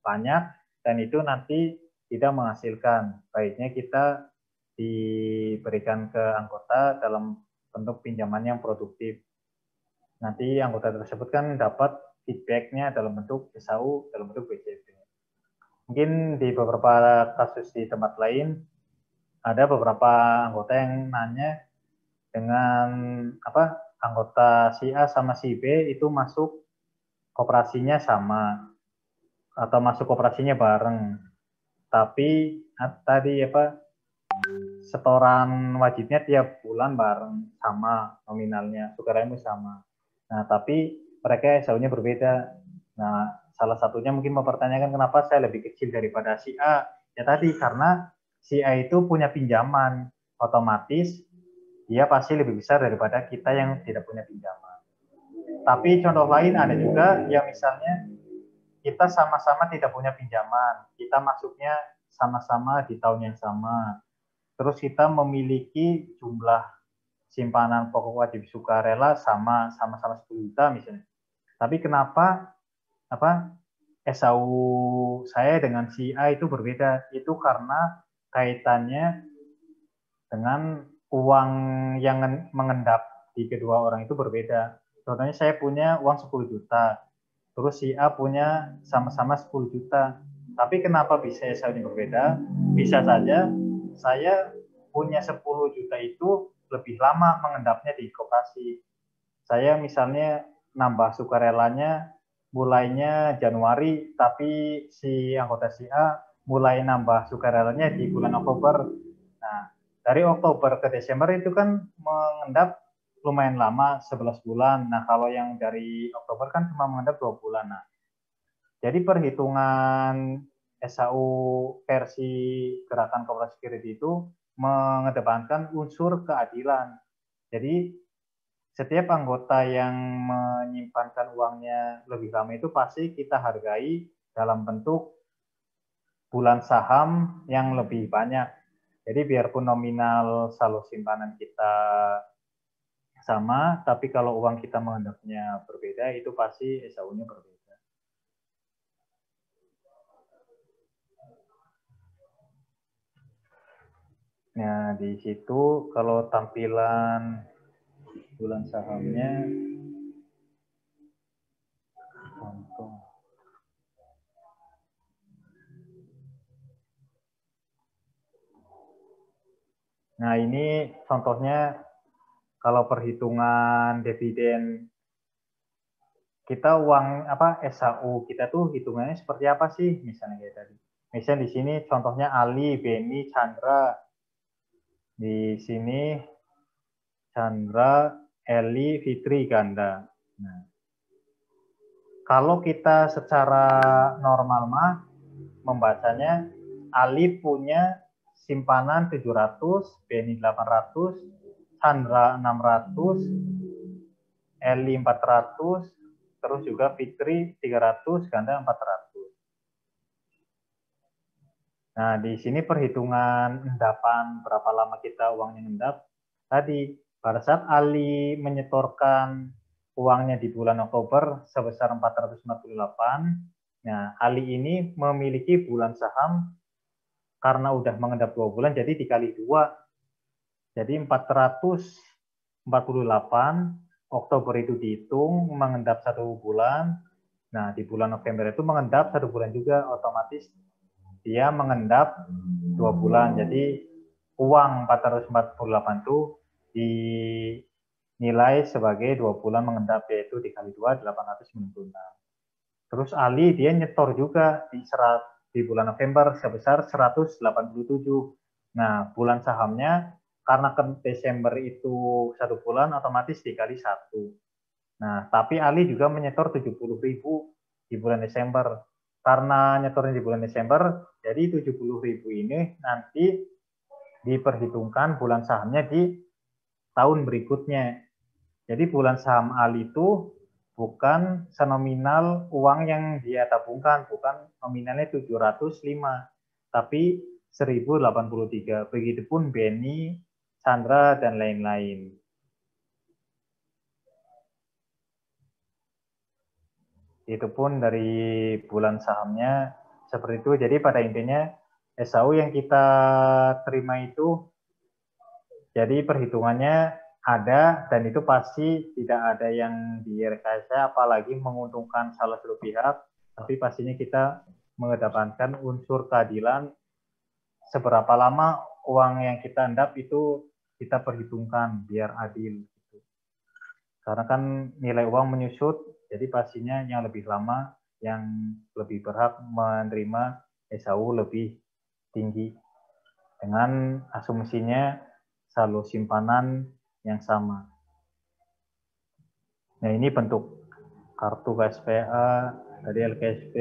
banyak dan itu nanti tidak menghasilkan. Baiknya kita diberikan ke anggota dalam bentuk pinjaman yang produktif. Nanti anggota tersebut kan dapat feedback-nya dalam bentuk SAU, dalam bentuk BCP. Mungkin di beberapa kasus di tempat lain, ada beberapa anggota yang nanya dengan anggota si A sama si B itu masuk koperasinya sama, atau masuk koperasinya bareng. Tapi tadi apa setoran wajibnya tiap bulan bareng sama nominalnya, sukarelamu sama. Nah, tapi mereka SAU-nya berbeda. Nah, salah satunya mungkin mempertanyakan kenapa saya lebih kecil daripada si A. Ya tadi karena si A itu punya pinjaman, otomatis dia pasti lebih besar daripada kita yang tidak punya pinjaman. Tapi contoh lain ada juga yang misalnya kita sama-sama tidak punya pinjaman, kita masuknya sama-sama di tahun yang sama. Terus kita memiliki jumlah simpanan pokok wajib sukarela sama-sama 10 juta misalnya. Tapi kenapa SAU saya dengan si A itu berbeda? Itu karena kaitannya dengan uang yang mengendap di kedua orang itu berbeda. Contohnya saya punya uang 10 juta, terus si A punya sama-sama 10 juta. Tapi kenapa bisa SAU-nya berbeda? Bisa saja saya punya 10 juta itu lebih lama mengendapnya di koperasi. Saya misalnya nambah sukarelanya mulainya Januari, tapi si anggota si A mulai nambah sukarelanya di bulan Oktober. Nah, dari Oktober ke Desember itu kan mengendap lumayan lama, 11 bulan. Nah, kalau yang dari Oktober kan cuma mengendap 2 bulan. Nah, jadi perhitungan SAU versi Gerakan Koperasi Kredit itu mengedepankan unsur keadilan. Jadi setiap anggota yang menyimpankan uangnya lebih lama itu pasti kita hargai dalam bentuk bulan saham yang lebih banyak. Jadi biarpun nominal saldo simpanan kita sama, tapi kalau uang kita mengendapnya berbeda, itu pasti SAU-nya berbeda. Nah, di situ kalau tampilan bulan sahamnya, contoh. Nah, ini contohnya kalau perhitungan dividen kita uang SAU kita tuh hitungannya seperti apa sih? Misalnya kayak tadi. Misalnya di sini contohnya Ali, Beni, Chandra. Di sini Chandra, Eli, Fitri, ganda. Nah, kalau kita secara normal mah membacanya Ali punya simpanan 700, Beni 800, Chandra 600, Eli 400, terus juga Fitri 300, ganda 400. Nah, di sini perhitungan endapan berapa lama kita uangnya endap. Tadi, pada saat Ali menyetorkan uangnya di bulan Oktober sebesar 448, nah Ali ini memiliki bulan saham karena udah mengendap 2 bulan, jadi dikali 2. Jadi 448, Oktober itu dihitung, mengendap 1 bulan. Nah, di bulan November itu mengendap 1 bulan juga, otomatis dia mengendap 2 bulan. Jadi uang 448 itu dinilai sebagai 2 bulan mengendap, yaitu dikali 2, 896. Terus Ali dia nyetor juga di bulan November sebesar 187. Nah, bulan sahamnya karena ke Desember itu 1 bulan otomatis dikali 1. Nah, tapi Ali juga menyetor 70.000 di bulan Desember. Karena nyetornya di bulan Desember, jadi 70.000 ini nanti diperhitungkan bulan sahamnya di tahun berikutnya. Jadi bulan saham Ali itu bukan senominal uang yang dia tabungkan, bukan nominalnya 705, tapi 1083. Begitupun Beni, Chandra, dan lain-lain. Itu pun dari bulan sahamnya seperti itu. Jadi pada intinya SAU yang kita terima itu jadi perhitungannya ada dan itu pasti tidak ada yang direkayasa apalagi menguntungkan salah satu pihak, tapi pastinya kita mengedepankan unsur keadilan. Seberapa lama uang yang kita endap itu kita perhitungkan biar adil. Karena kan nilai uang menyusut, jadi pastinya yang lebih lama yang lebih berhak menerima SAU lebih tinggi. dengan asumsinya saldo simpanan yang sama. Nah, ini bentuk kartu KSPA dari LKSP.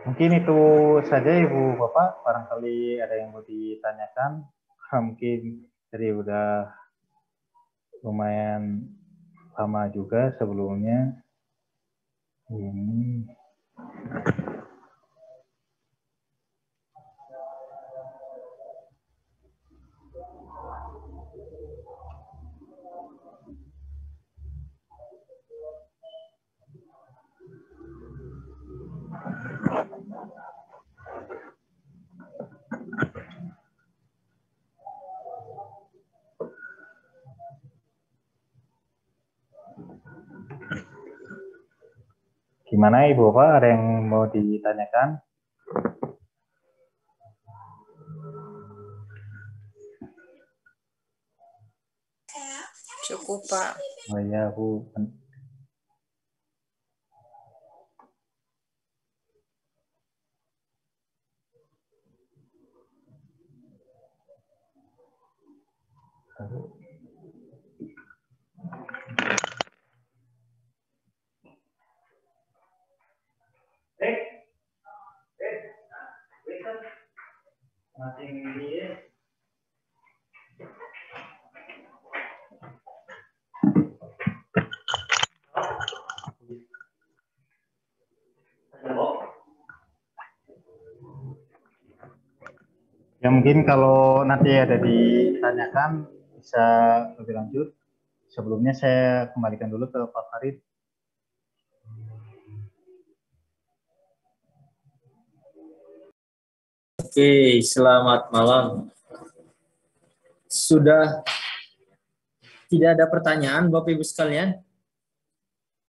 Mungkin itu saja Ibu Bapak, barangkali ada yang mau ditanyakan. Mungkin tadi udah lumayan lama juga sebelumnya. Ini gimana Ibu Bapak, ada yang mau ditanyakan? Cukup, Pak. Oh iya, Bu. Ya mungkin kalau nanti ada ditanyakan bisa lebih lanjut. Sebelumnya saya kembalikan dulu ke Pak Farid. Oke, selamat malam. Sudah tidak ada pertanyaan Bapak Ibu sekalian?